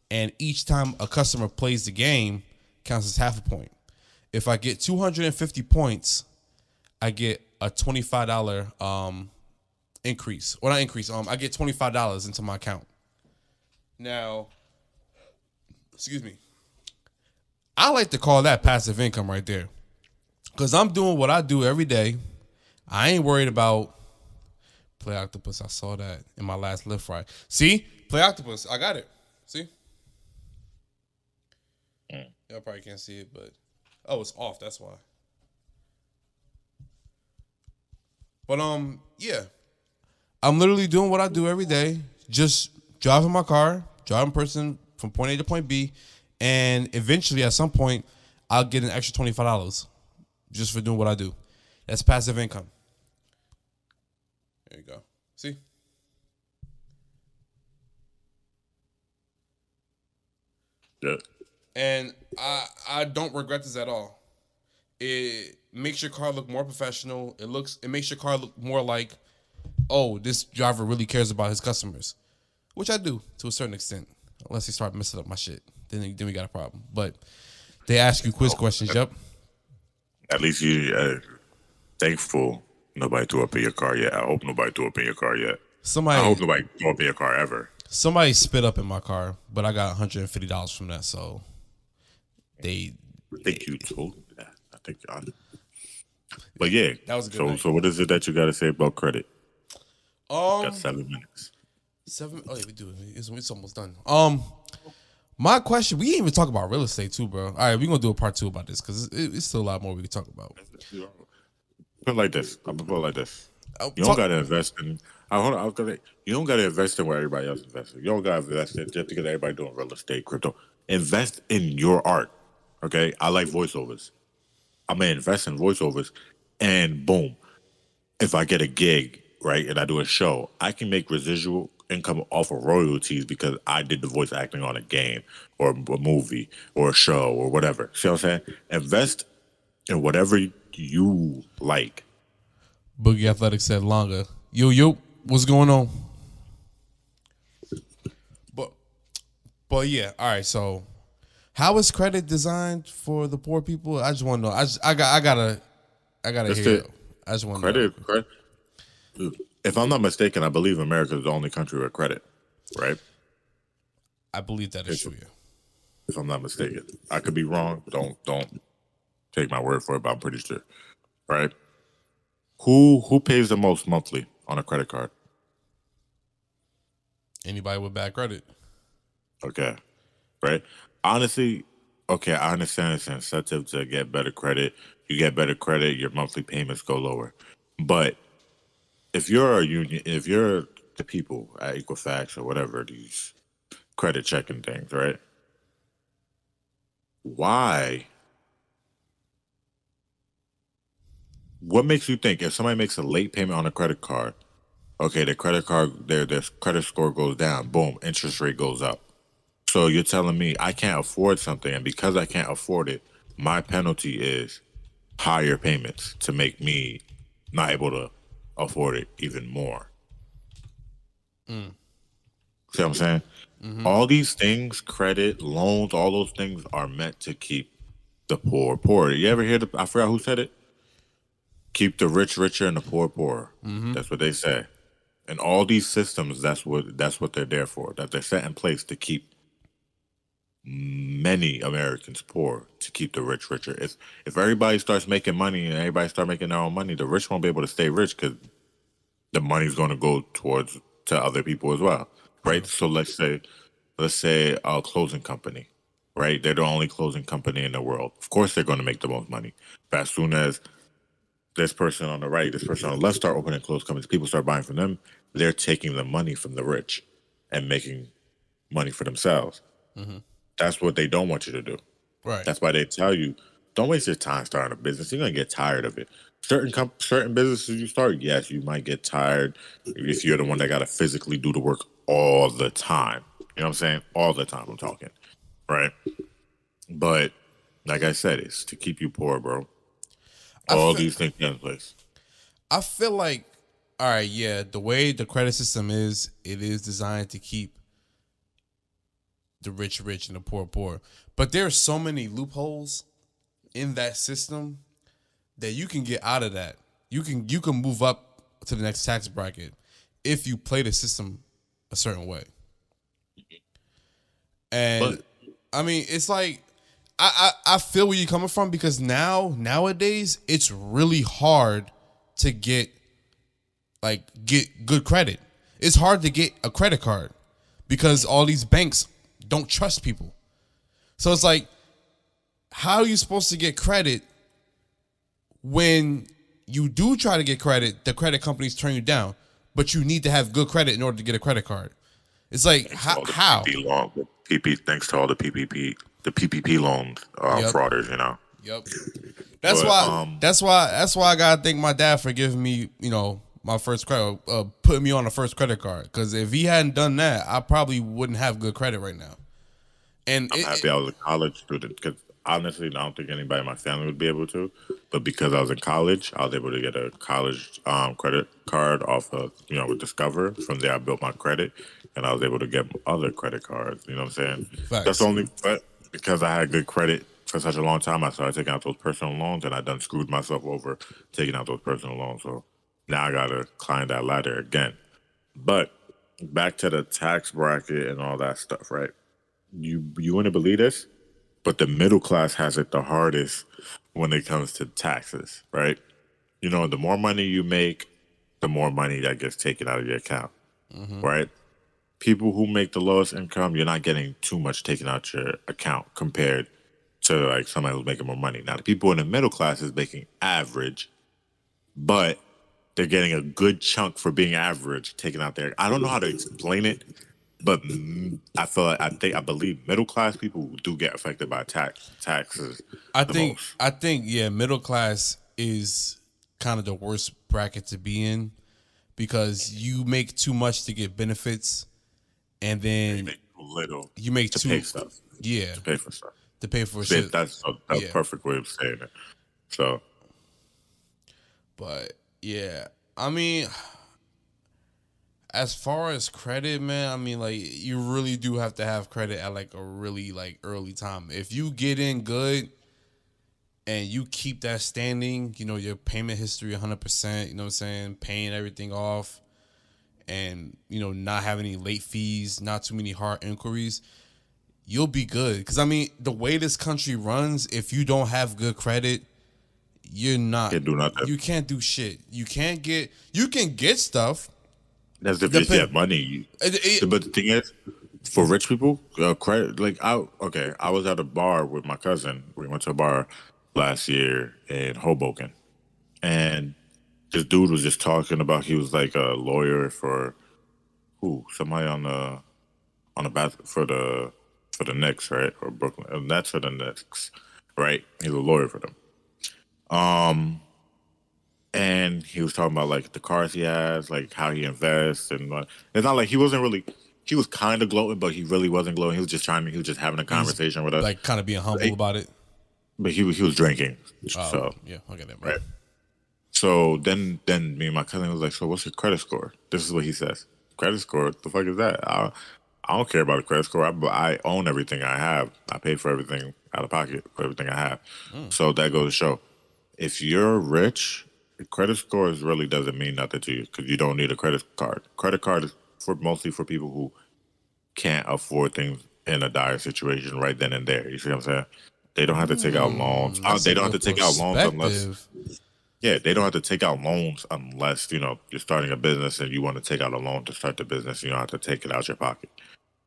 And each time a customer plays the game counts as half a point. If I get 250 points, I get a $25 increase. Or not increase, I get $25 into my account. Now, excuse me. I like to call that passive income right there. Because I'm doing what I do every day. I ain't worried about Play Octopus. I saw that in my last Lyft ride. See? Play Octopus. I got it. See? Y'all probably can't see it, but Oh, it's off. That's why. But yeah, I'm literally doing what I do every day. Just driving my car, driving person from point A to point B, and eventually at some point I'll get an extra $25 just for doing what I do. That's passive income. There you go. See? Yeah. And I don't regret this at all. It makes your car look more professional. It makes your car look more like, oh, this driver really cares about his customers, which I do to a certain extent. Unless they start messing up my shit, then we got a problem. But they ask you quiz questions. Yep. At least you thankful nobody threw up in your car yet. I hope nobody threw up in your car yet. I hope nobody threw up in your car ever. Somebody spit up in my car, but I got $150 from that. So I think you told me that. But yeah, that was a good night. So what is it that you got to say about credit? Got 7 minutes. 7. Oh yeah, we do. It's almost done. My question. We didn't even talk about real estate too, bro. All right, we're gonna do a part 2 about this because it's still a lot more we can talk about. Put it like this. I'm gonna put it like this. You Talk- don't gotta invest in. You don't gotta invest in where everybody else invests. You don't gotta invest in just because everybody doing real estate, crypto. Invest in your art. Okay, I like voiceovers. I'm gonna invest in voiceovers, and boom, if I get a gig, right, and I do a show, I can make residual income off of royalties because I did the voice acting on a game or a movie or a show or whatever. See what I'm saying? Invest in whatever you like. Boogie Athletics said Longa. Yo, what's going on? But yeah, all right. So, how is credit designed for the poor people? I just want to know. I gotta hear it. I just want to know. Credit. If I'm not mistaken, I believe America is the only country with credit, right? I believe that is true. Yeah. If I'm not mistaken, I could be wrong. Don't take my word for it, but I'm pretty sure, right? Who pays the most monthly on a credit card? Anybody with bad credit. Okay, right? Honestly, okay, I understand it's an incentive to get better credit. You get better credit, your monthly payments go lower. But if you're a union, if you're the people at Equifax or whatever, these credit checking things, right? Why? What makes you think if somebody makes a late payment on a credit card, okay, their credit card, their credit score goes down, boom, interest rate goes up. So you're telling me I can't afford something, and because I can't afford it, my penalty is higher payments to make me not able to afford it even more. See what I'm saying? Mm-hmm. All these things, credit, loans, all those things are meant to keep the poor poor. You ever hear I forgot who said it? Keep the rich richer and the poor poorer. Mm-hmm. That's what they say. And all these systems, that's what they're there for. That they're set in place to keep many Americans poor, to keep the rich richer. If everybody starts making money and everybody start making their own money, the rich won't be able to stay rich because the money's going to go to other people as well, right? So let's say a closing company, right? They're the only closing company in the world. Of course, they're going to make the most money. But as soon as this person on the right, this person on the left start opening and closing companies, people start buying from them, they're taking the money from the rich and making money for themselves. Mm-hmm. That's what they don't want you to do. Right. That's why they tell you, don't waste your time starting a business. You're going to get tired of it. Certain businesses you start, yes, you might get tired if you're the one that got to physically do the work all the time. You know what I'm saying? All the time I'm talking, right? But like I said, it's to keep you poor, bro. All these things in place. I feel like, all right, yeah, the way the credit system is, it is designed to keep the rich rich and the poor poor. But there are so many loopholes in that system that you can get out of that. You can move up to the next tax bracket if you play the system a certain way. And I mean, it's like I feel where you're coming from, because nowadays it's really hard to get good credit. It's hard to get a credit card because all these banks don't trust people. So it's like, how are you supposed to get credit when you do try to get credit, the credit companies turn you down, but you need to have good credit in order to get a credit card? It's like, how? Thanks to all the PPP loans, Yep. frauders, you know. Yep. That's But, why. That's why I gotta thank my dad for giving me, my first credit, putting me on the first credit card. Because if he hadn't done that, I probably wouldn't have good credit right now. And I'm happy I was a college student because honestly, I don't think anybody in my family would be able to. But because I was in college, I was able to get a college credit card off of, with Discover. From there, I built my credit, and I was able to get other credit cards. You know what I'm saying? Facts. That's only, but because I had good credit for such a long time, I started taking out those personal loans, and I done screwed myself over taking out those personal loans. So now I gotta climb that ladder again. But back to the tax bracket and all that stuff, right? You wouldn't believe this, but the middle class has it the hardest when it comes to taxes, right? The more money you make, the more money that gets taken out of your account, right? People who make the lowest income, you're not getting too much taken out your account compared to like somebody who's making more money. Now, the people in the middle class is making average, but they're getting a good chunk for being average taken out there. I don't know how to explain it. But I believe middle class people do get affected by taxes. I think, yeah, middle class is kind of the worst bracket to be in because you make too much to get benefits, and then you make little. You make to pay stuff. Yeah, to pay for stuff. To pay for shit. That's a perfect way of saying it. So, but yeah, I mean, as far as credit, man, I mean, like, you really do have to have credit at like a really like early time. If you get in good and you keep that standing, your payment history 100%, you know what I'm saying, paying everything off, and not having any late fees, not too many hard inquiries, you'll be good. Because I mean, the way this country runs, if you don't have good credit, you're not. Can't do nothing. You can't do shit. You can get stuff. That's if you have money. But the thing is, for rich people, credit, I was at a bar with my cousin. We went to a bar last year in Hoboken, and this dude was just talking about he was like a lawyer for somebody on the for the Knicks, right, or Brooklyn. That's for the Knicks, right? He's a lawyer for them. And he was talking about like the cars he has, like how he invests, and it's not like he wasn't really. He was kind of gloating, but he really wasn't gloating. He was just having a conversation with us, like kind of being humble about it. But he was drinking. So yeah, I get that, right. So then me and my cousin was like, "So what's your credit score?" This is what he says: "Credit score? What the fuck is that? I don't care about a credit score. I own everything I have. I pay for everything out of pocket for everything I have." So that goes to show, if you're rich, credit scores really doesn't mean nothing to you because you don't need a credit card. Credit card is mostly for people who can't afford things in a dire situation right then and there. You see what I'm saying? They don't have to take out loans. They don't have to take out loans unless. Yeah, they don't have to take out loans unless you're starting a business and you want to take out a loan to start the business. You don't have to take it out your pocket.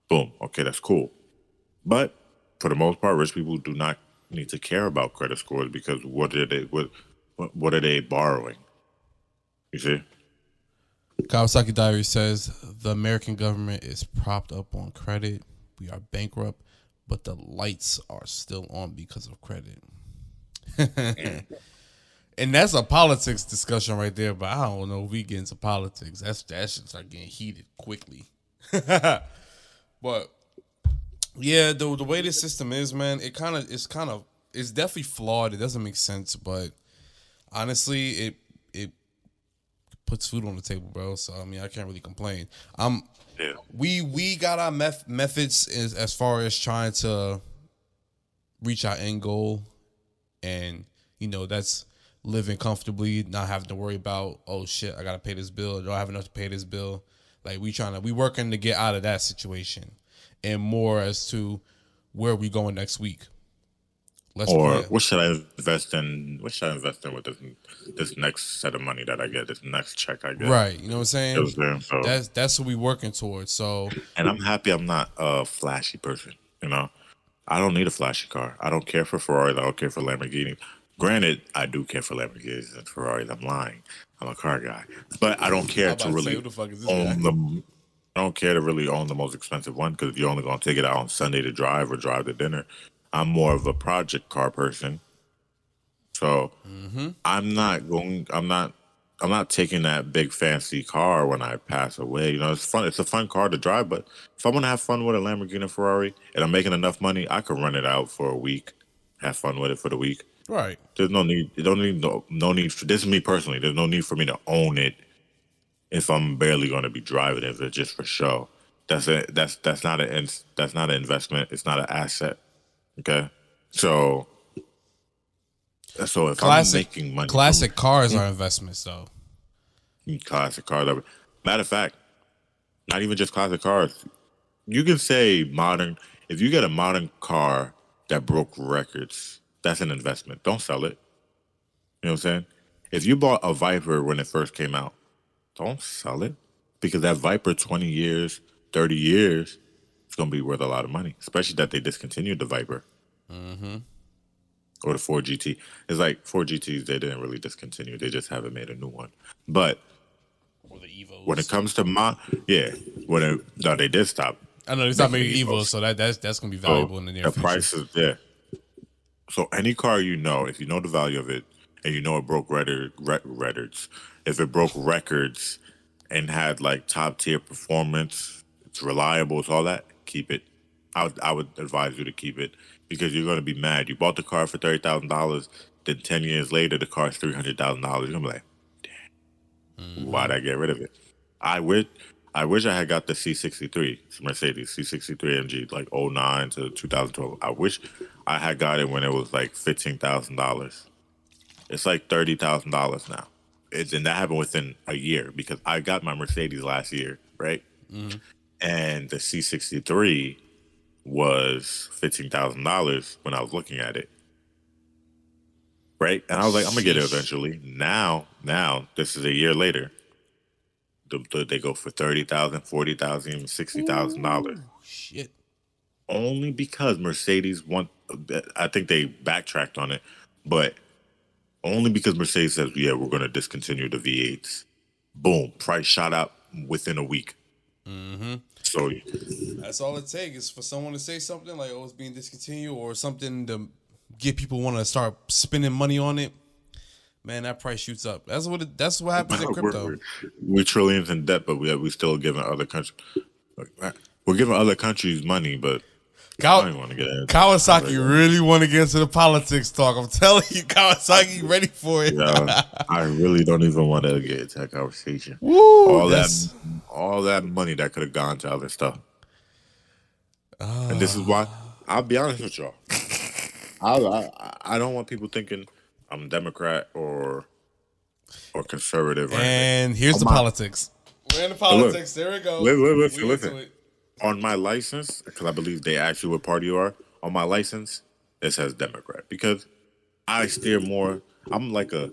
Boom. Okay, that's cool. But for the most part, rich people do not need to care about credit scores because what are they borrowing? You see? Kawasaki Diary says the American government is propped up on credit. We are bankrupt, but the lights are still on because of credit. And that's a politics discussion right there, but I don't know if we get into politics. That should start getting heated quickly. But yeah, the way this system is, man, it's definitely flawed. It doesn't make sense, but honestly, it puts food on the table, bro. So I mean, I can't really complain. We got our methods as far as trying to reach our end goal, and that's living comfortably, not having to worry about, oh shit, I gotta pay this bill, I don't have enough to pay this bill. Like we working to get out of that situation, and more as to where we going next week. What should I invest in? What should I invest in with this next set of money that I get? This next check I get. Right, you know what I'm saying? So, that's what we working towards. So, and I'm happy I'm not a flashy person. I don't need a flashy car. I don't care for Ferraris. I don't care for Lamborghinis. Granted, I do care for Lamborghinis and Ferraris. I'm lying. I'm a car guy, but I don't care I'm to about to say, really who the fuck is this own guy? the. I don't care to really own the most expensive one because you're only going to take it out on Sunday to drive or drive to dinner. I'm more of a project car person, so I'm not going. I'm not. I'm not taking that big fancy car when I pass away. You know, it's fun. It's a fun car to drive, but if I want to have fun with a Lamborghini or Ferrari and I'm making enough money, I could rent it out for a week, have fun with it for the week. Right. There's no need. You don't need no need for this. Is me personally. There's no need for me to own it if I'm barely going to be driving it. If it's just for show. That's it. That's not that's not an investment. It's not an asset. Okay. So if I'm making money, Classic cars are investments, though. classic cars. Matter of fact, not even just classic cars. You can say modern. If you get a modern car that broke records, that's an investment. Don't sell it. You know what I'm saying? If you bought a Viper when it first came out, don't sell it because that Viper 20 years, 30 years, it's going to be worth a lot of money, especially that they discontinued the Viper. Or the 4GT. It's like 4GTs, they didn't really discontinue. They just haven't made a new one. But Or the Evos. when it comes to no, they did stop. I know it's not making making Evos, so that's gonna be valuable in the near the future. prices, yeah. So any car you know, if you know the value of it, and you know it broke records, if it broke records and had like top tier performance, it's reliable, it's all that, keep it. I would advise you to keep it because you're going to be mad. You bought the car for $30,000, then 10 years later the car's $300,000. You're gonna be like, damn, why'd I get rid of it? I wish I had got the C63, it's Mercedes C63 AMG, like 09 to 2012. I wish I had got it when it was like $15,000. It's like $30,000 now. And that happened within a year because I got my Mercedes last year, right? And the C63 was $15,000 when I was looking at it, right? And I was like, I'm gonna get it eventually. Now, this is a year later. They go for $30,000, $40,000, even $60,000. Shit. Only because Mercedes I think they backtracked on it, but only because Mercedes says, yeah, we're going to discontinue the V8s. Boom, price shot up within a week. So That's all it takes is for someone to say something like, "Oh, it's being discontinued," or something to get people want to start spending money on it. Man, that price shoots up. That's what happens in crypto. we're trillions in debt, but we still giving other countries. We're giving other countries money, but I don't want to get into Kawasaki really want to get into the politics talk. I'm telling you, Kawasaki ready for it. Yeah, I really don't even want to get into that conversation. Woo, all that money that could have gone to other stuff. And this is why I'll be honest with y'all. I don't want people thinking I'm Democrat or conservative. Or and here's the politics. We're in the politics. There we go. Listen. On my license, because I believe they ask you what party you are, on my license, it says Democrat. Because I steer more, I'm like a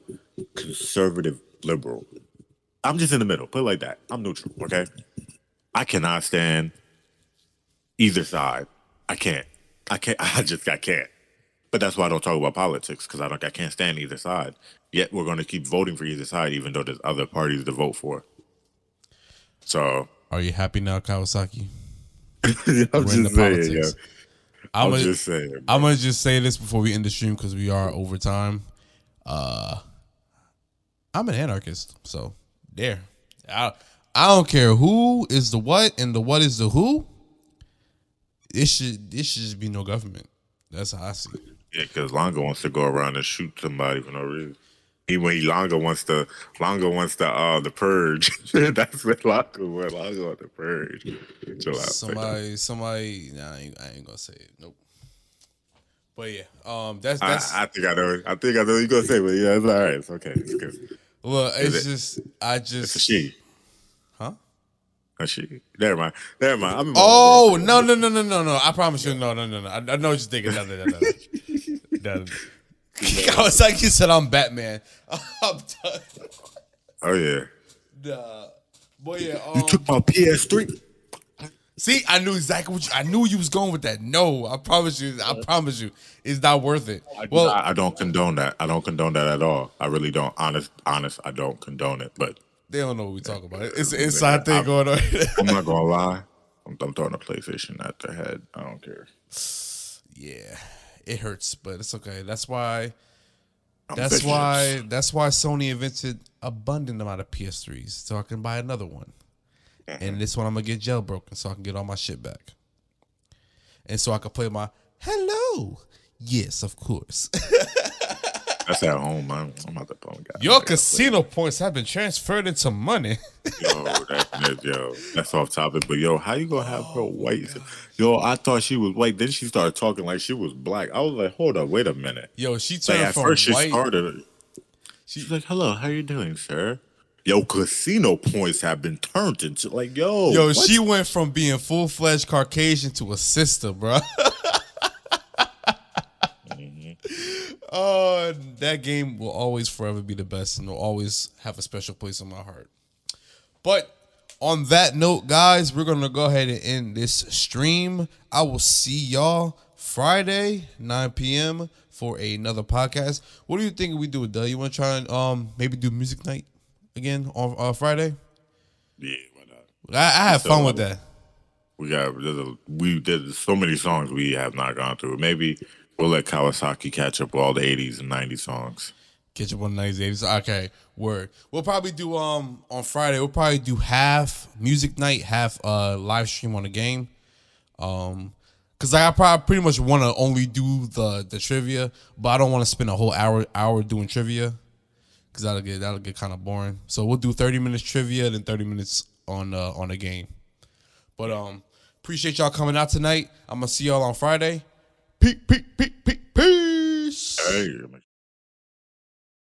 conservative liberal. I'm just in the middle, put it like that. I'm neutral, okay? I cannot stand either side. I can't. I can't. But that's why I don't talk about politics, because I can't stand either side. Yet we're going to keep voting for either side, even though there's other parties to vote for. So. Are you happy now, Kawasaki? I'm just saying, yeah. I'm just saying. I'm gonna just say this before we end the stream because we are over time. I'm an anarchist, so there. I don't care who is the what and the what is the who. It should just be no government. That's how I see it. Yeah, because Longa wants to go around and shoot somebody for no reason. Longa wants the purge. That's what Longa wants. Longa wants the purge. Chill out. Somebody. Nah, I ain't gonna say it. Nope. But yeah, that's. I think I know what you're gonna say, but yeah, it's all right. It's okay. It's good. Well, it's It's a she. Huh? A she. Never mind. Oh no! I promise you, no. I know what you're thinking. No. Kawasaki said I'm Batman. I'm done. Oh yeah. Nah. Boy, yeah. You took my PS3. See, I knew exactly what I knew you was going with that. No, I promise you. I promise you, it's not worth it. Well, I don't condone that. I don't condone that at all. I really don't. Honest, I don't condone it. But they don't know what we talk about. It's an inside thing going on. I'm not gonna lie. I'm throwing a PlayStation at their head. I don't care. Yeah, it hurts, but it's okay. That's why. I'm That's vicious. why. That's why Sony invented abundant amount of PS3s, so I can buy another one. And this one I'm gonna get jailbroken, so I can get all my shit back, and so I can play my hello. Yes, of course. That's at home. I'm about to phone guy. Your casino points have been transferred into money. That's off topic. But yo, how you gonna have her white? Yo, I thought she was white. Then she started talking like she was black. I was like, hold up, wait a minute. Yo, she Like turned at from first she white. started. She's like, hello, how you doing, sir? Yo, casino points have been turned into like, yo. Yo, what? she went from being full-fledged Caucasian to a sister, bro. Oh, that game will always forever be the best and will always have a special place in my heart. But on that note, guys, we're going to go ahead and end this stream. I will see y'all Friday, 9 p.m. for another podcast. What do you think we do, Doug? You want to try and maybe do music night again on Friday? Yeah, why not? I have fun with that. We did so many songs we have not gone through. Maybe we'll let Kawasaki catch up with all the 80s and 90s songs. Catch up on the 90s, 80s. Okay, word. We'll probably do on Friday. We'll probably do half music night, half live stream on the game. Cause I probably pretty much want to only do the trivia, but I don't want to spend a whole hour doing trivia, cause that'll get kind of boring. So we'll do 30 minutes trivia, then 30 minutes on the game. But appreciate y'all coming out tonight. I'm gonna see y'all on Friday. Peace. Hey,